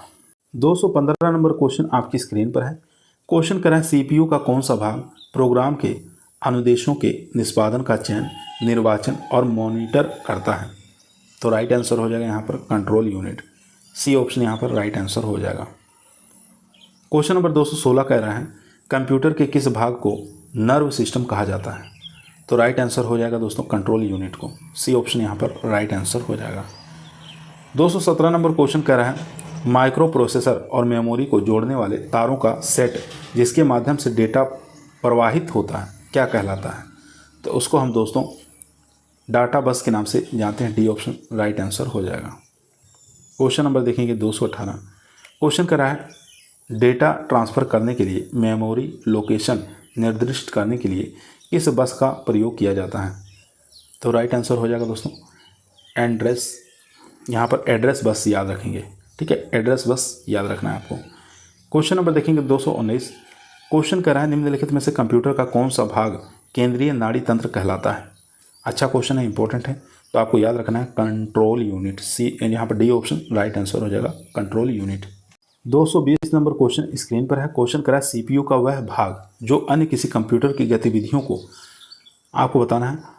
215 नंबर क्वेश्चन आपकी स्क्रीन पर है। क्वेश्चन करें CPU का कौन सा भाग प्रोग्राम के अनुदेशों के निष्पादन का चयन, निर्वाचन और मॉनिटर करता है। तो राइट आंसर हो जाएगा यहाँ पर कंट्रोल यूनिट। सी ऑप्शन यहाँ पर राइट आंसर हो जाएगा। क्वेश्चन नंबर 216 कह रहा है कंप्यूटर के किस भाग को नर्व सिस्टम कहा जाता है। तो राइट आंसर हो जाएगा दोस्तों कंट्रोल यूनिट को। सी ऑप्शन यहाँ पर राइट आंसर हो जाएगा। 217 नंबर क्वेश्चन कह रहा है माइक्रो प्रोसेसर और मेमोरी को जोड़ने वाले तारों का सेट जिसके माध्यम से डेटा प्रवाहित होता है क्या कहलाता है। तो उसको हम दोस्तों डाटा बस के नाम से जानते हैं। डी ऑप्शन राइट आंसर हो जाएगा। क्वेश्चन नंबर देखेंगे 218। क्वेश्चन कह रहा है डेटा ट्रांसफ़र करने के लिए मेमोरी लोकेशन निर्दिष्ट करने के लिए किस बस का प्रयोग किया जाता है। तो राइट आंसर हो जाएगा दोस्तों एड्रेस, यहाँ पर एड्रेस बस याद रखेंगे। ठीक है, एड्रेस बस याद रखना है आपको। क्वेश्चन नंबर देखेंगे 219। क्वेश्चन कह रहा है निम्नलिखित में से कंप्यूटर का कौन सा भाग केंद्रीय नाड़ी तंत्र कहलाता है। अच्छा क्वेश्चन है, इंपॉर्टेंट है, तो आपको याद रखना है कंट्रोल यूनिट। सी यहाँ पर डी ऑप्शन राइट आंसर हो जाएगा control unit. 220 number question screen पर है। क्वेश्चन करा सीपीयू का वह भाग जो अन्य किसी कंप्यूटर की गतिविधियों को आपको बताना है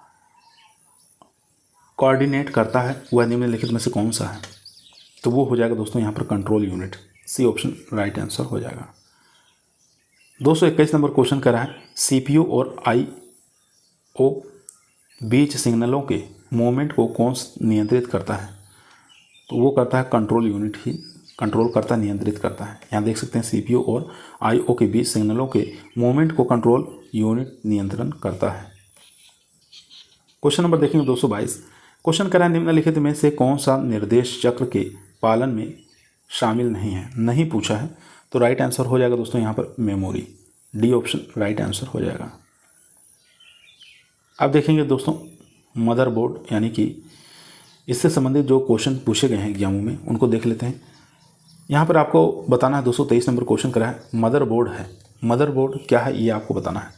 कोऑर्डिनेट करता है, वह निम्नलिखित में से कौन सा है। तो वो हो जाएगा दोस्तों यहाँ पर control unit. C option right answer हो जाएगा। 221 नंबर क्वेश्चन करा है सीपीयू और आईओ बीच सिग्नलों के मूवमेंट को कौन नियंत्रित करता है। तो वो करता है कंट्रोल यूनिट ही कंट्रोल करता नियंत्रित करता है। यहाँ देख सकते हैं सीपीयू और आईओ के बीच सिग्नलों के मूवमेंट को कंट्रोल यूनिट नियंत्रण करता है। क्वेश्चन नंबर देखेंगे 222। क्वेश्चन करा निम्नलिखित में से कौन सा निर्देश चक्र के पालन में शामिल नहीं है, नहीं पूछा है। तो राइट आंसर हो जाएगा दोस्तों यहाँ पर memory. D option right answer हो जाएगा। अब देखेंगे दोस्तों मदरबोर्ड, यानी कि इससे संबंधित जो क्वेश्चन पूछे गए हैं एग्जामों में उनको देख लेते हैं। यहाँ पर आपको बताना है 223 नंबर क्वेश्चन करा है मदरबोर्ड है। मदरबोर्ड क्या है ये आपको बताना है।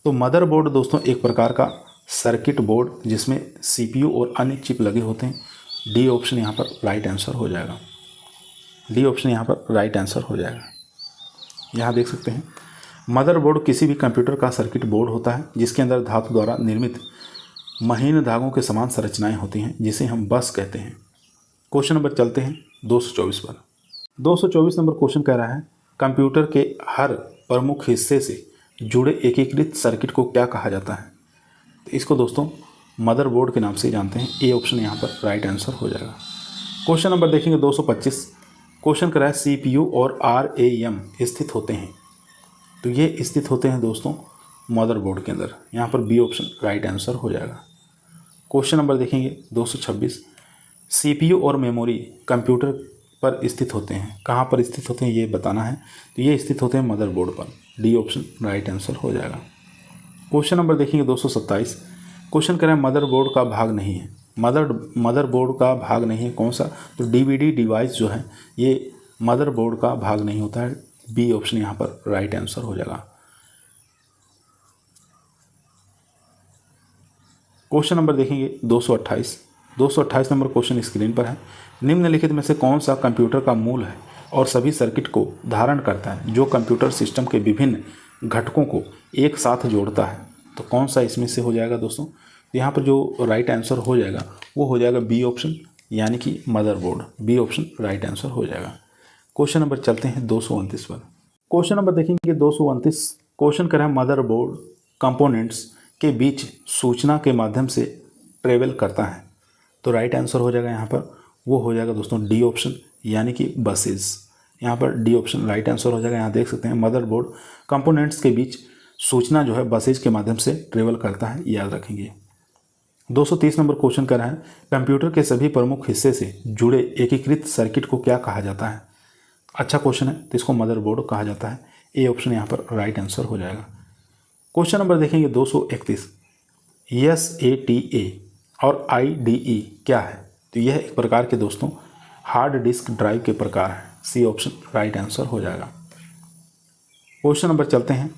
तो मदरबोर्ड दोस्तों एक प्रकार का सर्किट बोर्ड जिसमें सीपीयू और अन्य चिप लगे होते हैं। डी ऑप्शन यहाँ पर राइट आंसर हो जाएगा। डी ऑप्शन यहाँ पर राइट आंसर हो जाएगा। यहाँ देख सकते हैं मदरबोर्ड किसी भी कंप्यूटर का सर्किट बोर्ड होता है जिसके अंदर धातु द्वारा निर्मित महीन धागों के समान संरचनाएं होती हैं जिसे हम बस कहते हैं। क्वेश्चन नंबर चलते हैं 224 पर। 224 नंबर क्वेश्चन कह रहा है कंप्यूटर के हर प्रमुख हिस्से से जुड़े एकीकृत सर्किट को क्या कहा जाता है। तो इसको दोस्तों मदरबोर्ड के नाम से जानते हैं। ए ऑप्शन यहाँ पर राइट आंसर हो जाएगा। क्वेश्चन नंबर देखेंगे 225। क्वेश्चन कह रहा है सीपीयू और आरएएम स्थित होते हैं। तो ये स्थित होते हैं दोस्तों मदरबोर्ड के अंदर। यहाँ पर बी ऑप्शन राइट आंसर हो जाएगा। क्वेश्चन नंबर देखेंगे 226। सीपीयू और मेमोरी कंप्यूटर पर स्थित होते हैं, कहाँ पर स्थित होते हैं ये बताना है। तो ये स्थित होते हैं मदरबोर्ड पर। डी ऑप्शन राइट आंसर हो जाएगा। क्वेश्चन नंबर देखेंगे 227। क्वेश्चन कह रहा है मदरबोर्ड का भाग नहीं है। मदरबोर्ड का भाग नहीं है कौन सा। तो डीवीडी डिवाइस जो है ये मदरबोर्ड का भाग नहीं होता है। बी ऑप्शन यहाँ पर राइट आंसर हो जाएगा। क्वेश्चन नंबर देखेंगे 228। 228 नंबर क्वेश्चन स्क्रीन पर है। निम्नलिखित में से कौन सा कंप्यूटर का मूल है और सभी सर्किट को धारण करता है जो कंप्यूटर सिस्टम के विभिन्न घटकों को एक साथ जोड़ता है। तो कौन सा इसमें से हो जाएगा दोस्तों। यहाँ पर जो राइट आंसर हो जाएगा वो हो जाएगा बी ऑप्शन यानी कि motherboard. B option right answer हो जाएगा। क्वेश्चन नंबर चलते हैं 229 पर। क्वेश्चन नंबर देखेंगे 229। क्वेश्चन कर रहा है मदरबोर्ड कंपोनेंट्स के बीच सूचना के माध्यम से ट्रेवल करता है। तो राइट आंसर हो जाएगा यहाँ पर वो हो जाएगा दोस्तों डी ऑप्शन यानी कि बसेस। यहाँ पर डी ऑप्शन राइट आंसर हो जाएगा। यहाँ देख सकते हैं मदरबोर्ड कंपोनेंट्स के बीच सूचना जो है बसेज के माध्यम से ट्रेवल करता है, याद रखेंगे। 230 नंबर क्वेश्चन कर रहा है कंप्यूटर के सभी प्रमुख हिस्से से जुड़े एकीकृत सर्किट को क्या कहा जाता है। अच्छा क्वेश्चन है, तो इसको मदरबोर्ड कहा जाता है। ए ऑप्शन यहाँ पर राइट आंसर हो जाएगा। क्वेश्चन नंबर देखेंगे 231। SATA और IDE क्या है। तो यह एक प्रकार के दोस्तों हार्ड डिस्क ड्राइव के प्रकार है। सी ऑप्शन राइट आंसर हो जाएगा। क्वेश्चन नंबर चलते हैं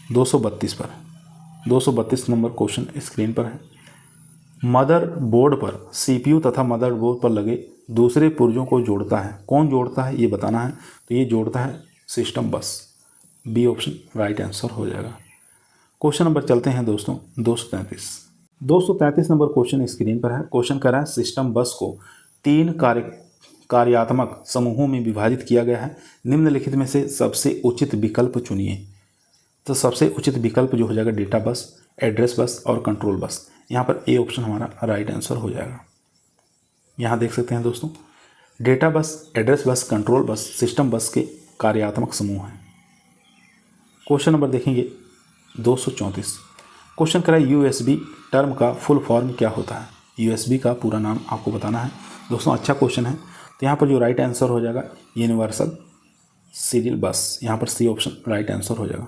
232 पर। 232 नंबर क्वेश्चन स्क्रीन पर है। मदरबोर्ड पर CPU तथा मदरबोर्ड पर लगे दूसरे पुर्जों को जोड़ता है, कौन जोड़ता है ये बताना है। तो ये जोड़ता है सिस्टम बस। बी ऑप्शन राइट आंसर हो जाएगा। क्वेश्चन नंबर चलते हैं दोस्तों 233 नंबर क्वेश्चन स्क्रीन पर है। क्वेश्चन कर रहा है सिस्टम बस को 3 कार्यात्मक समूहों में विभाजित किया गया है। निम्नलिखित में से सबसे उचित विकल्प चुनिए। तो सबसे उचित विकल्प जो हो जाएगा डेटा बस, एड्रेस बस और कंट्रोल बस। यहाँ पर ए ऑप्शन हमारा राइट आंसर हो जाएगा। यहाँ देख सकते हैं दोस्तों data bus, address bus, control bus, system बस के कार्यात्मक समूह हैं। क्वेश्चन नंबर देखेंगे 234। क्वेश्चन करा यूएसबी टर्म का फुल फॉर्म क्या होता है। यूएसबी का पूरा नाम आपको बताना है। दोस्तों अच्छा क्वेश्चन है। तो यहाँ पर जो राइट आंसर हो जाएगा यूनिवर्सल सीरियल बस, यहाँ पर सी ऑप्शन राइट आंसर हो जाएगा।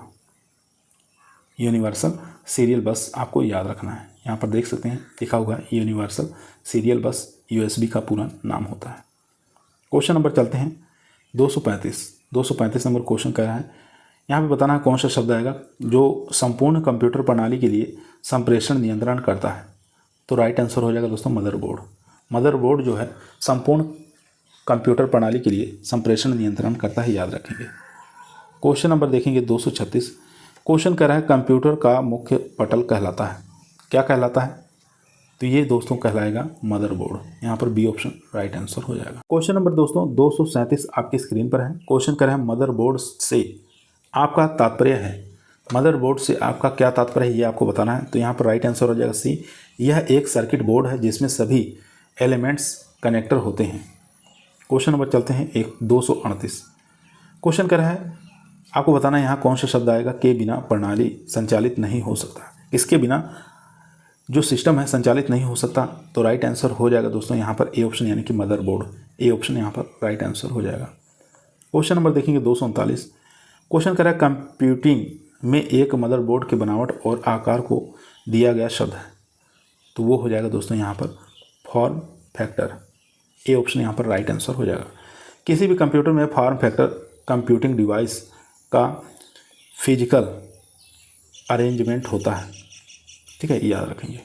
यूनिवर्सल सीरियल बस आपको याद रखना है। यहाँ पर देख सकते हैं लिखा हुआ है यूनिवर्सल सीरियल बस यूएसबी का पूरा नाम होता है। क्वेश्चन नंबर चलते हैं 235 नंबर क्वेश्चन क्या है। यहाँ पे बताना है कौन सा शब्द आएगा जो संपूर्ण कंप्यूटर प्रणाली के लिए संप्रेषण नियंत्रण करता है। तो राइट आंसर हो जाएगा दोस्तों मदरबोर्ड। मदरबोर्ड जो है संपूर्ण कंप्यूटर प्रणाली के लिए संप्रेषण नियंत्रण करता है, याद रखेंगे। क्वेश्चन नंबर देखेंगे 236। क्वेश्चन कह रहा है कंप्यूटर का मुख्य पटल कहलाता है, क्या कहलाता है। तो ये दोस्तों कहलाएगा मदरबोर्ड। यहाँ पर बी ऑप्शन राइट आंसर हो जाएगा। क्वेश्चन नंबर दोस्तों 237 आपकी स्क्रीन पर है। क्वेश्चन कर रहा है मदरबोर्ड से आपका तात्पर्य है। मदरबोर्ड से आपका क्या तात्पर्य है ये आपको बताना है। तो यहाँ पर राइट आंसर हो जाएगा सी। यह एक सर्किट बोर्ड है जिसमें सभी एलिमेंट्स कनेक्टर होते हैं। क्वेश्चन नंबर चलते हैं 238। क्वेश्चन कर रहा है आपको बताना है यहाँ कौन सा शब्द आएगा के बिना प्रणाली संचालित नहीं हो सकता। इसके बिना जो सिस्टम है संचालित नहीं हो सकता। तो राइट आंसर हो जाएगा दोस्तों यहाँ पर ए ऑप्शन यानी कि मदरबोर्ड। ए ऑप्शन यहाँ पर राइट आंसर हो जाएगा। क्वेश्चन नंबर देखेंगे 239। क्वेश्चन कर रहा है कंप्यूटिंग में एक मदरबोर्ड के बनावट और आकार को दिया गया शब्द है। तो वो हो जाएगा दोस्तों यहाँ पर फॉर्म फैक्टर। ए ऑप्शन यहाँ पर राइट आंसर हो जाएगा। किसी भी कंप्यूटर में फॉर्म फैक्टर कंप्यूटिंग डिवाइस का फिजिकल अरेंजमेंट होता है, ठीक है, याद रखेंगे।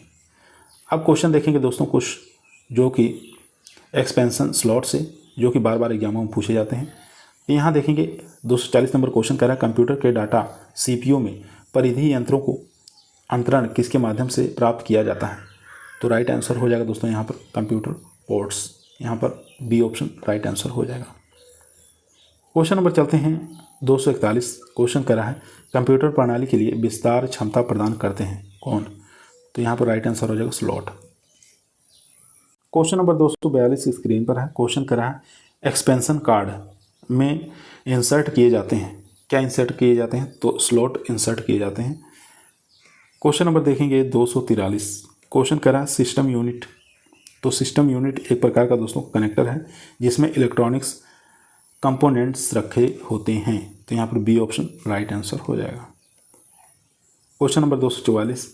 अब क्वेश्चन देखेंगे दोस्तों कुछ जो कि एक्सपेंशन स्लॉट से जो कि बार बार एग्जामों में पूछे जाते हैं। यहाँ देखेंगे 240 नंबर क्वेश्चन कह रहा है कंप्यूटर के डाटा सीपीयू में परिधि यंत्रों को अंतरण किसके माध्यम से प्राप्त किया जाता है। तो राइट आंसर हो जाएगा दोस्तों यहाँ पर कंप्यूटर पोर्ट्स। यहाँ पर बी ऑप्शन राइट आंसर हो जाएगा। क्वेश्चन नंबर चलते हैं 241। क्वेश्चन कह रहा है कंप्यूटर प्रणाली के लिए विस्तार क्षमता प्रदान करते हैं कौन। तो यहाँ पर राइट आंसर हो जाएगा स्लॉट। क्वेश्चन नंबर 242 की स्क्रीन पर है। क्वेश्चन कर रहा है एक्सपेंशन कार्ड में इंसर्ट किए जाते हैं, क्या इंसर्ट किए जाते हैं। तो स्लॉट इंसर्ट किए जाते हैं। क्वेश्चन नंबर देखेंगे 243। क्वेश्चन कर रहा है सिस्टम यूनिट। तो सिस्टम यूनिट एक प्रकार का दोस्तों कनेक्टर है जिसमें इलेक्ट्रॉनिक्स कंपोनेंट्स रखे होते हैं। तो यहाँ पर बी ऑप्शन राइट आंसर हो जाएगा। Question number 244।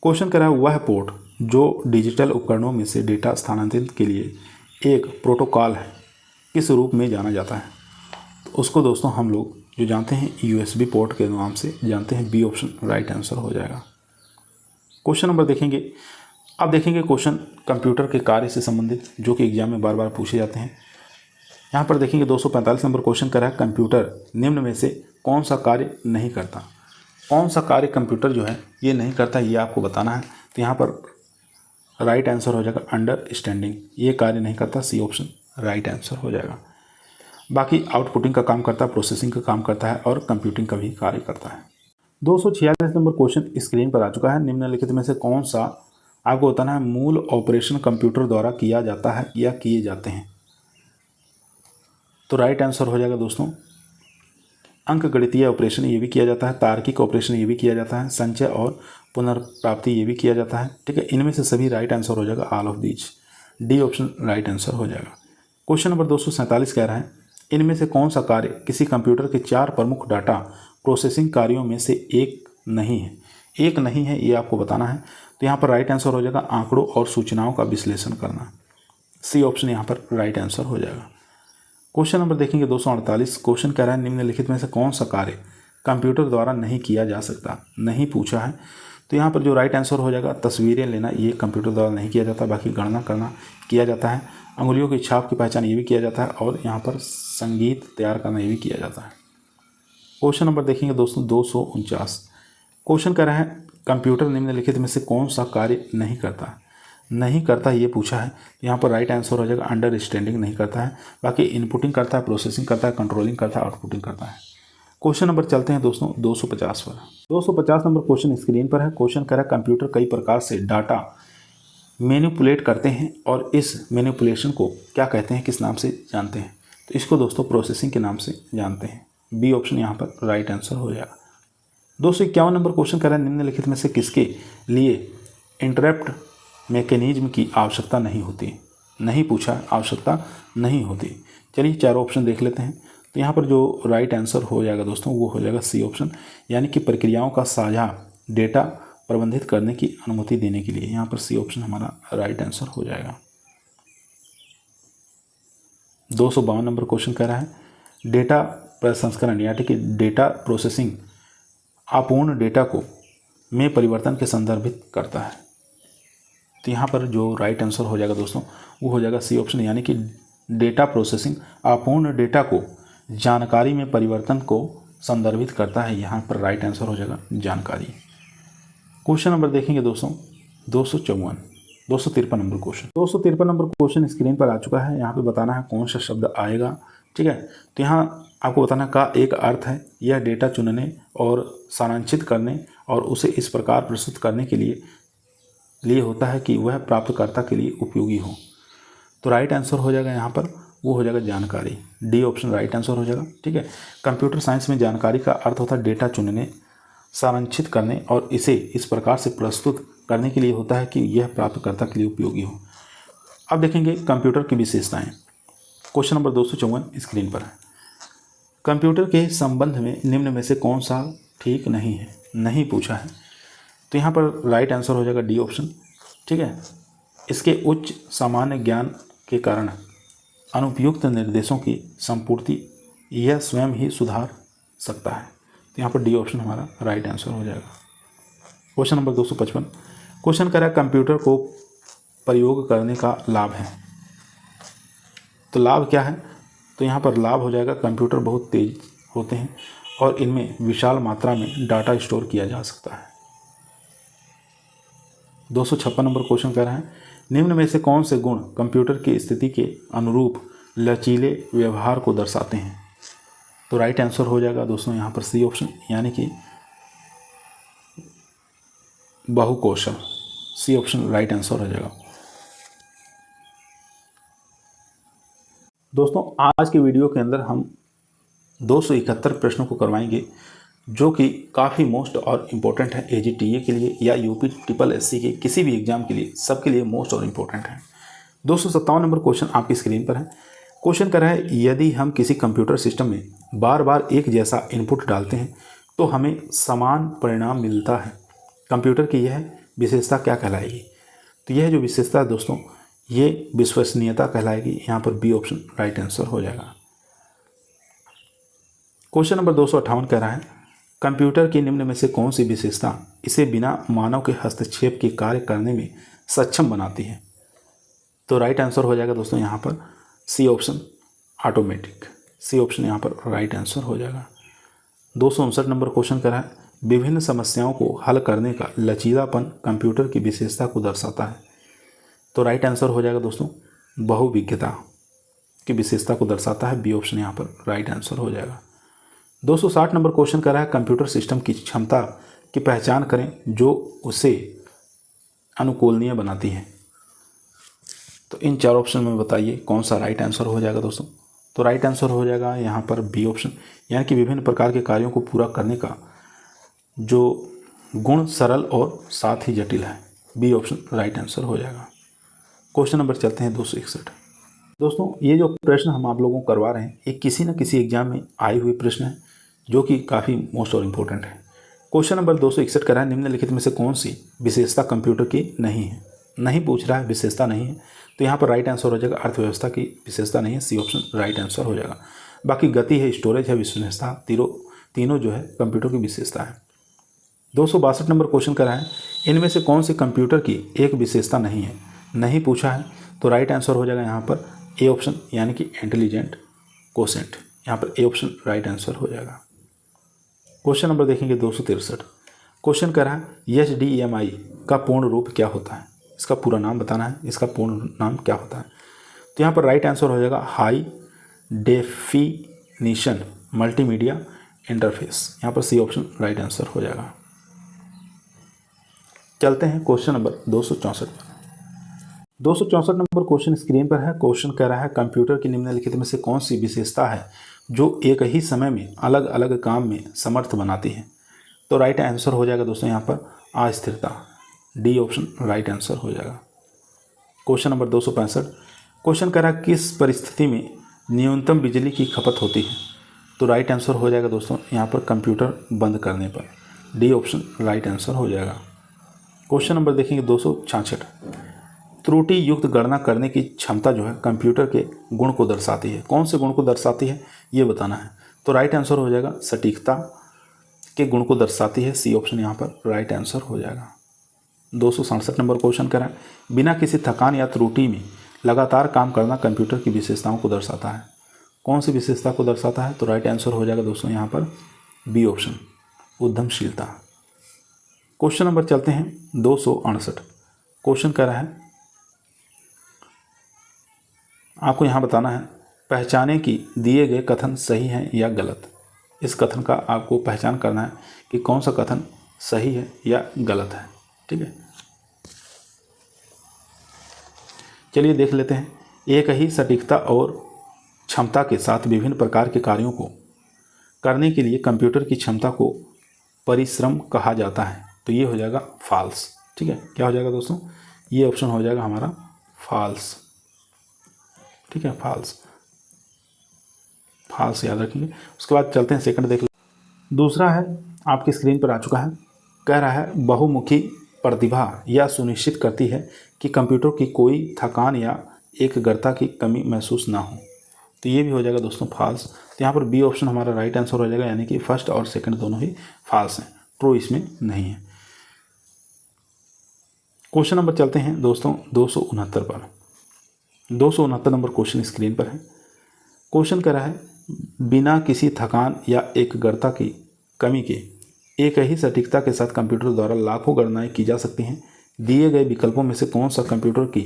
क्वेश्चन कर रहा है वह पोर्ट जो डिजिटल उपकरणों में से डेटा स्थानांतरित के लिए एक प्रोटोकॉल है किस रूप में जाना जाता है। तो उसको दोस्तों हम लोग जो जानते हैं यूएसबी पोर्ट के नाम से जानते हैं। बी ऑप्शन राइट आंसर हो जाएगा। क्वेश्चन नंबर देखेंगे। अब देखेंगे क्वेश्चन कंप्यूटर के कार्य से संबंधित जो कि एग्जाम में बार बार पूछे जाते हैं। यहाँ पर देखेंगे 245 नंबर क्वेश्चन कर रहा है कंप्यूटर निम्न में से कौन सा कार्य नहीं करता। कौन सा कार्य कंप्यूटर जो है ये नहीं करता ये आपको बताना है। तो यहाँ पर राइट आंसर हो जाएगा अंडरस्टैंडिंग। ये कार्य नहीं करता, सी ऑप्शन राइट आंसर हो जाएगा। बाकी आउटपुटिंग का काम करता है, प्रोसेसिंग का काम करता है और कंप्यूटिंग का भी कार्य करता है। 246 नंबर क्वेश्चन स्क्रीन पर आ चुका है। निम्नलिखित में से कौन सा आपको बताना है मूल ऑपरेशन कंप्यूटर द्वारा किया जाता है या किए जाते हैं। तो राइट आंसर हो जाएगा दोस्तों अंकगणितीय ऑपरेशन ये भी किया जाता है, तार्किक ऑपरेशन ये भी किया जाता है, संचय और पुनर्प्राप्ति ये भी किया जाता है, ठीक है। इनमें से सभी राइट आंसर हो जाएगा all of these. D option right answer हो जाएगा। क्वेश्चन नंबर 247 कह रहा है इनमें से कौन सा कार्य किसी कंप्यूटर के 4 प्रमुख डाटा प्रोसेसिंग कार्यों में से एक नहीं है। एक नहीं है ये आपको बताना है। तो यहाँ पर राइट आंसर हो जाएगा आंकड़ों और सूचनाओं का विश्लेषण करना। सी ऑप्शन यहाँ पर राइट आंसर हो जाएगा। क्वेश्चन नंबर देखेंगे 248। क्वेश्चन कह रहा है निम्नलिखित में से कौन सा कार्य कंप्यूटर द्वारा नहीं किया जा सकता, नहीं पूछा है। तो यहाँ पर जो राइट आंसर हो जाएगा तस्वीरें लेना ये कंप्यूटर द्वारा नहीं किया जाता, बाकी गणना करना किया जाता है, अंगुलियों की छाप की पहचान ये भी किया जाता है और यहाँ पर संगीत तैयार करना ये भी किया जाता है। क्वेश्चन नंबर देखेंगे दोस्तों 249। क्वेश्चन कह रहा है कंप्यूटर निम्नलिखित में से कौन सा कार्य नहीं करता, नहीं करता ये पूछा है। यहाँ पर राइट आंसर हो जाएगा अंडरस्टैंडिंग नहीं करता है, बाकी इनपुटिंग करता है, प्रोसेसिंग करता है, कंट्रोलिंग करता है, आउटपुटिंग करता है। क्वेश्चन नंबर चलते हैं दोस्तों 250 पर। 250 नंबर क्वेश्चन स्क्रीन पर है। क्वेश्चन कह रहा है कंप्यूटर कई प्रकार से डाटा मैनिपुलेट करते हैं और इस मैनिपुलेशन को क्या कहते हैं, किस नाम से जानते हैं? तो इसको दोस्तों प्रोसेसिंग के नाम से जानते हैं। बी ऑप्शन यहाँ पर राइट आंसर हो जाएगा। 251 नंबर क्वेश्चन कर रहा है निम्नलिखित में से किसके लिए इंटरप्ट मैकेनिज्म की आवश्यकता नहीं होती? नहीं पूछा, आवश्यकता नहीं होती। चलिए चारों ऑप्शन देख लेते हैं। तो यहाँ पर जो राइट आंसर हो जाएगा दोस्तों वो हो जाएगा सी ऑप्शन, यानी कि प्रक्रियाओं का साझा डेटा प्रबंधित करने की अनुमति देने के लिए। यहाँ पर सी ऑप्शन हमारा राइट आंसर हो जाएगा। 252 नंबर क्वेश्चन कह रहा है डेटा प्रसंस्करण यानी कि डेटा प्रोसेसिंग अपूर्ण डेटा को में परिवर्तन के संदर्भित करता है। तो यहाँ पर जो राइट आंसर हो जाएगा दोस्तों वो हो जाएगा सी ऑप्शन, यानी कि डेटा प्रोसेसिंग अपूर्ण डेटा को जानकारी में परिवर्तन को संदर्भित करता है। यहाँ पर राइट आंसर हो जाएगा जानकारी। क्वेश्चन नंबर देखेंगे दोस्तों 253 number question. 253 number question screen पर आ चुका है। यहाँ पे बताना है कौन सा शब्द आएगा, ठीक है। तो यहाँ आपको बताना का एक अर्थ है यह डेटा चुनने और सारांशित करने और उसे इस प्रकार प्रस्तुत करने के लिए होता है कि वह प्राप्तकर्ता के लिए उपयोगी हो। तो राइट आंसर हो जाएगा यहाँ पर वो हो जाएगा जानकारी। डी ऑप्शन राइट आंसर हो जाएगा, ठीक है। कंप्यूटर साइंस में जानकारी का अर्थ होता है डेटा चुनने, सारांशित करने और इसे इस प्रकार से प्रस्तुत करने के लिए होता है कि यह प्राप्तकर्ता के लिए उपयोगी हो। अब देखेंगे कंप्यूटर की विशेषताएं। क्वेश्चन नंबर 254 स्क्रीन पर है। कंप्यूटर के संबंध में निम्न में से कौन सा ठीक नहीं है? नहीं पूछा है। तो यहाँ पर राइट आंसर हो जाएगा डी ऑप्शन, ठीक है। इसके उच्च सामान्य ज्ञान के कारण अनुपयुक्त निर्देशों की संपूर्ति यह स्वयं ही सुधार सकता है। तो यहाँ पर डी ऑप्शन हमारा राइट आंसर हो जाएगा। क्वेश्चन नंबर 255 क्वेश्चन करा कंप्यूटर को प्रयोग करने का लाभ है। तो लाभ क्या है? तो यहाँ पर लाभ हो जाएगा कंप्यूटर बहुत तेज होते हैं और इनमें विशाल मात्रा में डाटा स्टोर किया जा सकता है। 256 नंबर क्वेश्चन कह रहा है निम्न में से कौन से गुण कंप्यूटर की स्थिति के अनुरूप लचीले व्यवहार को दर्शाते हैं? तो राइट आंसर हो जाएगा दोस्तों यहाँ पर सी ऑप्शन, यानी कि बहुकौशल। सी ऑप्शन राइट आंसर हो जाएगा। दोस्तों आज के वीडियो के अंदर हम 271 प्रश्नों को करवाएंगे जो कि काफ़ी मोस्ट और इम्पोर्टेंट है AGTA के लिए या यूपी SSC के किसी भी एग्जाम के लिए, सबके लिए मोस्ट और इम्पोर्टेंट है। 257 नंबर क्वेश्चन आपकी स्क्रीन पर है। क्वेश्चन कर रहा है यदि हम किसी कंप्यूटर सिस्टम में बार बार एक जैसा इनपुट डालते हैं तो हमें समान परिणाम मिलता है। कंप्यूटर की यह विशेषता क्या कहलाएगी? तो यह जो विशेषता है दोस्तों ये विश्वसनीयता कहलाएगी। यहाँ पर बी ऑप्शन राइट आंसर हो जाएगा। क्वेश्चन नंबर 258 कह रहा है कंप्यूटर की निम्न में से कौन सी विशेषता इसे बिना मानव के हस्तक्षेप के कार्य करने में सक्षम बनाती है? तो राइट आंसर हो जाएगा दोस्तों यहाँ पर c option automatic. C option यहाँ पर राइट आंसर हो जाएगा। 259 नंबर क्वेश्चन कर रहा है विभिन्न समस्याओं को हल करने का लचीलापन कंप्यूटर की विशेषता को दर्शाता है। तो राइट आंसर हो जाएगा दोस्तों बहुविज्ञता की विशेषता को दर्शाता है। बी ऑप्शन यहाँ पर राइट आंसर हो जाएगा। 260 नंबर क्वेश्चन कर रहा है कंप्यूटर सिस्टम की क्षमता की पहचान करें जो उसे अनुकूलनीय बनाती है। तो इन चार ऑप्शन में बताइए कौन सा राइट आंसर हो जाएगा दोस्तों? तो राइट आंसर हो जाएगा यहाँ पर बी ऑप्शन, यानी कि विभिन्न प्रकार के कार्यों को पूरा करने का जो गुण सरल और साथ ही जटिल है। बी ऑप्शन राइट आंसर हो जाएगा। क्वेश्चन नंबर चलते हैं 261। दोस्तों ये जो प्रश्न हम आप लोगों को करवा रहे हैं ये किसी न किसी एग्जाम में आए हुए प्रश्न है जो कि काफ़ी मोस्ट और इम्पोर्टेंट है। क्वेश्चन नंबर 261 कर रहा है निम्नलिखित में से कौन सी विशेषता कंप्यूटर की नहीं है? नहीं पूछ रहा है, विशेषता नहीं है। तो यहाँ पर राइट आंसर हो जाएगा अर्थव्यवस्था की विशेषता नहीं है। सी ऑप्शन राइट आंसर हो जाएगा। बाकी गति है, स्टोरेज है, विश्वसनीयता, तीनों जो है कंप्यूटर की विशेषता है। 262 नंबर क्वेश्चन कर रहा है इनमें से कौन सी कंप्यूटर की एक विशेषता नहीं है? नहीं पूछा है। तो राइट आंसर हो जाएगा यहाँ पर ए ऑप्शन, यानी कि इंटेलिजेंट कोशेंट। यहाँ पर ए ऑप्शन राइट आंसर हो जाएगा। क्वेश्चन नंबर देखेंगे 263। क्वेश्चन कर रहा है HDMI का पूर्ण रूप क्या होता है? इसका पूरा नाम बताना है, इसका पूर्ण नाम क्या होता है? तो यहाँ पर राइट आंसर हो जाएगा हाई डेफिनिशन मल्टीमीडिया इंटरफेस। यहाँ पर सी ऑप्शन राइट आंसर हो जाएगा। चलते हैं क्वेश्चन नंबर 264 पर। 264 नंबर क्वेश्चन स्क्रीन पर है। क्वेश्चन कह रहा है कंप्यूटर की निम्नलिखित में से कौन सी विशेषता है जो एक ही समय में अलग अलग काम में समर्थ बनाती है। तो राइट आंसर हो जाएगा दोस्तों यहाँ पर अस्थिरता, डी ऑप्शन राइट आंसर हो जाएगा। क्वेश्चन नंबर 265 क्वेश्चन कह रहा है किस परिस्थिति में न्यूनतम बिजली की खपत होती है। तो राइट आंसर हो जाएगा दोस्तों यहाँ पर कंप्यूटर बंद करने पर, डी ऑप्शन राइट आंसर हो जाएगा। क्वेश्चन नंबर देखेंगे 266 त्रुटि युक्त गणना करने की क्षमता जो है कंप्यूटर के गुण को दर्शाती है। कौन से गुण को दर्शाती है ये बताना है। तो राइट आंसर हो जाएगा सटीकता के गुण को दर्शाती है, सी ऑप्शन यहाँ पर राइट आंसर हो जाएगा। 267 नंबर क्वेश्चन करें बिना किसी थकान या त्रुटि में लगातार काम करना कंप्यूटर की विशेषताओं को दर्शाता है। कौन सी विशेषता को दर्शाता है। तो राइट आंसर हो जाएगा दोस्तों यहाँ पर बी ऑप्शन उद्यमशीलता। क्वेश्चन नंबर चलते हैं 268 क्वेश्चन कह रहा है आपको यहाँ बताना है पहचाने कि दिए गए कथन सही हैं या गलत। इस कथन का आपको पहचान करना है कि कौन सा कथन सही है या गलत है। ठीक है, चलिए देख लेते हैं। एक ही सटीकता और क्षमता के साथ विभिन्न प्रकार के कार्यों को करने के लिए कंप्यूटर की क्षमता को परिश्रम कहा जाता है। तो ये हो जाएगा फॉल्स। ठीक है, क्या हो जाएगा दोस्तों, ये ऑप्शन हो जाएगा हमारा फॉल्स। ठीक है, फॉल्स फॉल्स याद रखेंगे। उसके बाद चलते हैं सेकंड देख लें। दूसरा है आपकी स्क्रीन पर आ चुका है, कह रहा है बहुमुखी प्रतिभा यह सुनिश्चित करती है कि कंप्यूटर की कोई थकान या एकाग्रता की कमी महसूस ना हो। तो ये भी हो जाएगा दोस्तों फॉल्स। तो यहाँ पर बी ऑप्शन हमारा राइट आंसर हो जाएगा, यानी कि फर्स्ट और सेकंड दोनों ही फॉल्स हैं, ट्रू इसमें नहीं है। क्वेश्चन नंबर चलते हैं दोस्तों 269 पर। 269 नंबर क्वेश्चन स्क्रीन पर है। क्वेश्चन कह रहा है बिना किसी थकान या एकाग्रता की कमी के एक ही सटीकता के साथ कंप्यूटर द्वारा लाखों गणनाएं की जा सकती हैं। दिए गए विकल्पों में से कौन सा कंप्यूटर की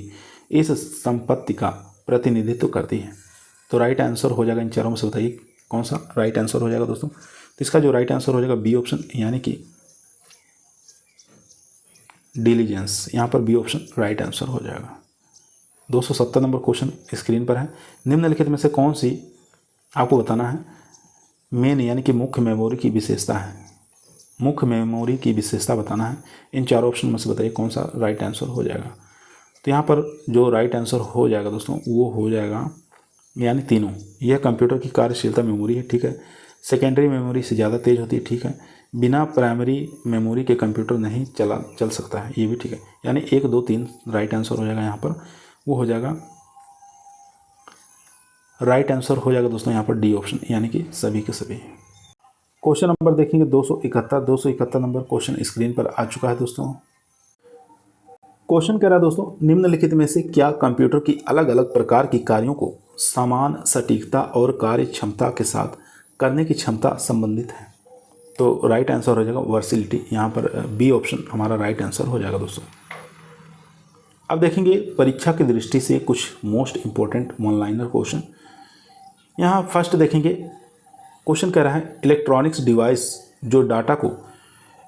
इस संपत्ति का प्रतिनिधित्व करती है। तो राइट आंसर हो जाएगा इन चारों में से बताइए कौन सा राइट आंसर हो जाएगा दोस्तों। तो इसका जो राइट आंसर हो जाएगा बी ऑप्शन, यानी कि डिलीजेंस। यहाँ पर बी ऑप्शन राइट आंसर हो जाएगा। 270 नंबर क्वेश्चन स्क्रीन पर है। निम्नलिखित में से कौन सी आपको बताना है मेन यानी कि मुख्य मेमोरी की विशेषता है। मुख्य मेमोरी की विशेषता बताना है। इन चारों ऑप्शन में से बताइए कौन सा राइट आंसर हो जाएगा। तो यहाँ पर जो राइट आंसर हो जाएगा दोस्तों वो हो जाएगा यानी तीनों। यह कंप्यूटर की कार्यशीलता मेमोरी है। ठीक है, सेकेंडरी मेमोरी से ज़्यादा तेज़ होती है। ठीक है, बिना प्राइमरी मेमोरी के कंप्यूटर नहीं चल सकता है, ये भी ठीक है। यानी 1 2 3 राइट आंसर हो जाएगा यहाँ पर, वो हो जाएगा राइट आंसर हो जाएगा दोस्तों यहाँ पर डी ऑप्शन, यानी कि सभी के सभी। क्वेश्चन नंबर देखेंगे 271 नंबर क्वेश्चन स्क्रीन पर आ चुका है दोस्तों। क्वेश्चन कह रहा है दोस्तों निम्नलिखित में से क्या कंप्यूटर की अलग अलग प्रकार की कार्यों को समान सटीकता और कार्य क्षमता के साथ करने की क्षमता संबंधित है। तो राइट आंसर हो जाएगा वर्सिलिटी। यहाँ पर बी ऑप्शन हमारा राइट आंसर हो जाएगा दोस्तों। अब देखेंगे परीक्षा की दृष्टि से कुछ most important one liner question. यहाँ फर्स्ट देखेंगे क्वेश्चन कह रहा है इलेक्ट्रॉनिक्स डिवाइस जो डाटा को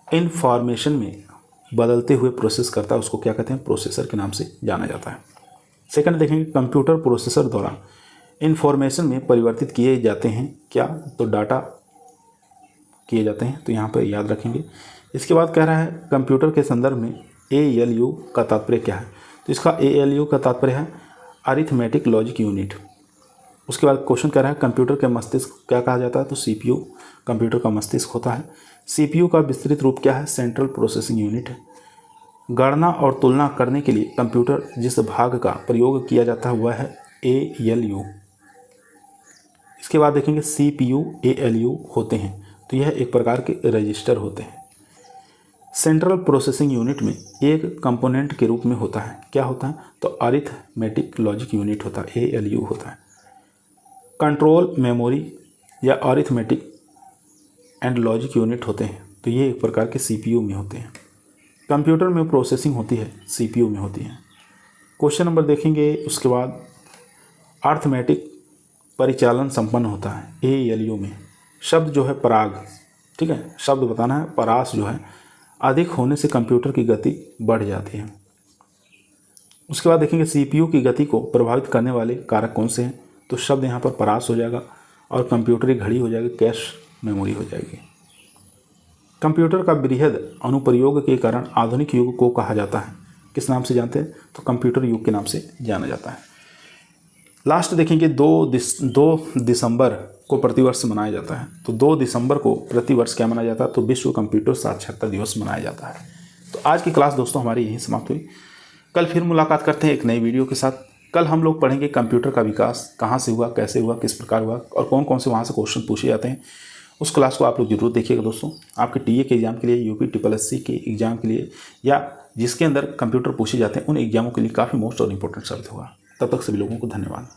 इंफॉर्मेशन में बदलते हुए प्रोसेस करता है उसको क्या कहते हैं, प्रोसेसर के नाम से जाना जाता है। सेकंड देखेंगे कंप्यूटर प्रोसेसर द्वारा इंफॉर्मेशन में परिवर्तित किए जाते हैं क्या, तो डाटा किए जाते हैं, तो यहाँ पर याद रखेंगे। इसके बाद कह रहा है कंप्यूटर के संदर्भ में ALU का तात्पर्य क्या है, तो इसका ALU का तात्पर्य है अरिथमेटिक लॉजिक यूनिट। उसके बाद क्वेश्चन कह रहा है कंप्यूटर के मस्तिष्क क्या कहा जाता है, तो CPU कंप्यूटर का मस्तिष्क होता है। CPU का विस्तृत रूप क्या है, सेंट्रल प्रोसेसिंग यूनिट है। गणना और तुलना करने के लिए कंप्यूटर जिस भाग का प्रयोग किया जाता है वह है ALU। इसके बाद देखेंगे CPU ALU होते हैं, तो यह एक प्रकार के रजिस्टर होते हैं। सेंट्रल प्रोसेसिंग यूनिट में एक कंपोनेंट के रूप में होता है, क्या होता है, तो अरिथमेटिक लॉजिक यूनिट होता है, ALU होता है। कंट्रोल मेमोरी या अरिथमेटिक एंड लॉजिक यूनिट होते हैं, तो ये एक प्रकार के CPU में होते हैं। कंप्यूटर में प्रोसेसिंग होती है CPU में होती है। क्वेश्चन नंबर देखेंगे उसके बाद अरिथमेटिक परिचालन संपन्न होता है ALU में। शब्द जो है पराग, ठीक है, शब्द बताना है, परास जो है अधिक होने से कंप्यूटर की गति बढ़ जाती है। उसके बाद देखेंगे सीपीयू की गति को प्रभावित करने वाले कारक कौन से हैं। तो शब्द यहाँ पर परास हो जाएगा और कंप्यूटर की घड़ी हो जाएगी, कैश मेमोरी हो जाएगी। कंप्यूटर का बृहद अनुप्रयोग के कारण आधुनिक युग को कहा जाता है, किस नाम से जानते हैं? तो कंप्यूटर युग के नाम से जाना जाता है। लास्ट देखेंगे 2 दिसंबर को प्रतिवर्ष मनाया जाता है। तो 2 दिसंबर को प्रतिवर्ष क्या मनाया जाता है? तो विश्व कंप्यूटर साक्षरता दिवस मनाया जाता है। तो आज की क्लास दोस्तों हमारी यहीं समाप्त हुई। कल फिर मुलाकात करते हैं एक नई वीडियो के साथ। कल हम लोग पढ़ेंगे कंप्यूटर का विकास कहाँ से हुआ, कैसे हुआ, किस प्रकार हुआ और कौन कौन से वहाँ से क्वेश्चन पूछे जाते हैं। उस क्लास को आप लोग जरूर देखिएगा दोस्तों। आपके टीए के एग्जाम के लिए, यूपी SSC के एग्जाम के लिए या जिसके अंदर कंप्यूटर पूछे जाते हैं उन एग्जामों के लिए काफ़ी मोस्ट और इम्पोर्टेंट साबित होगा। तब तक सभी लोगों को धन्यवाद।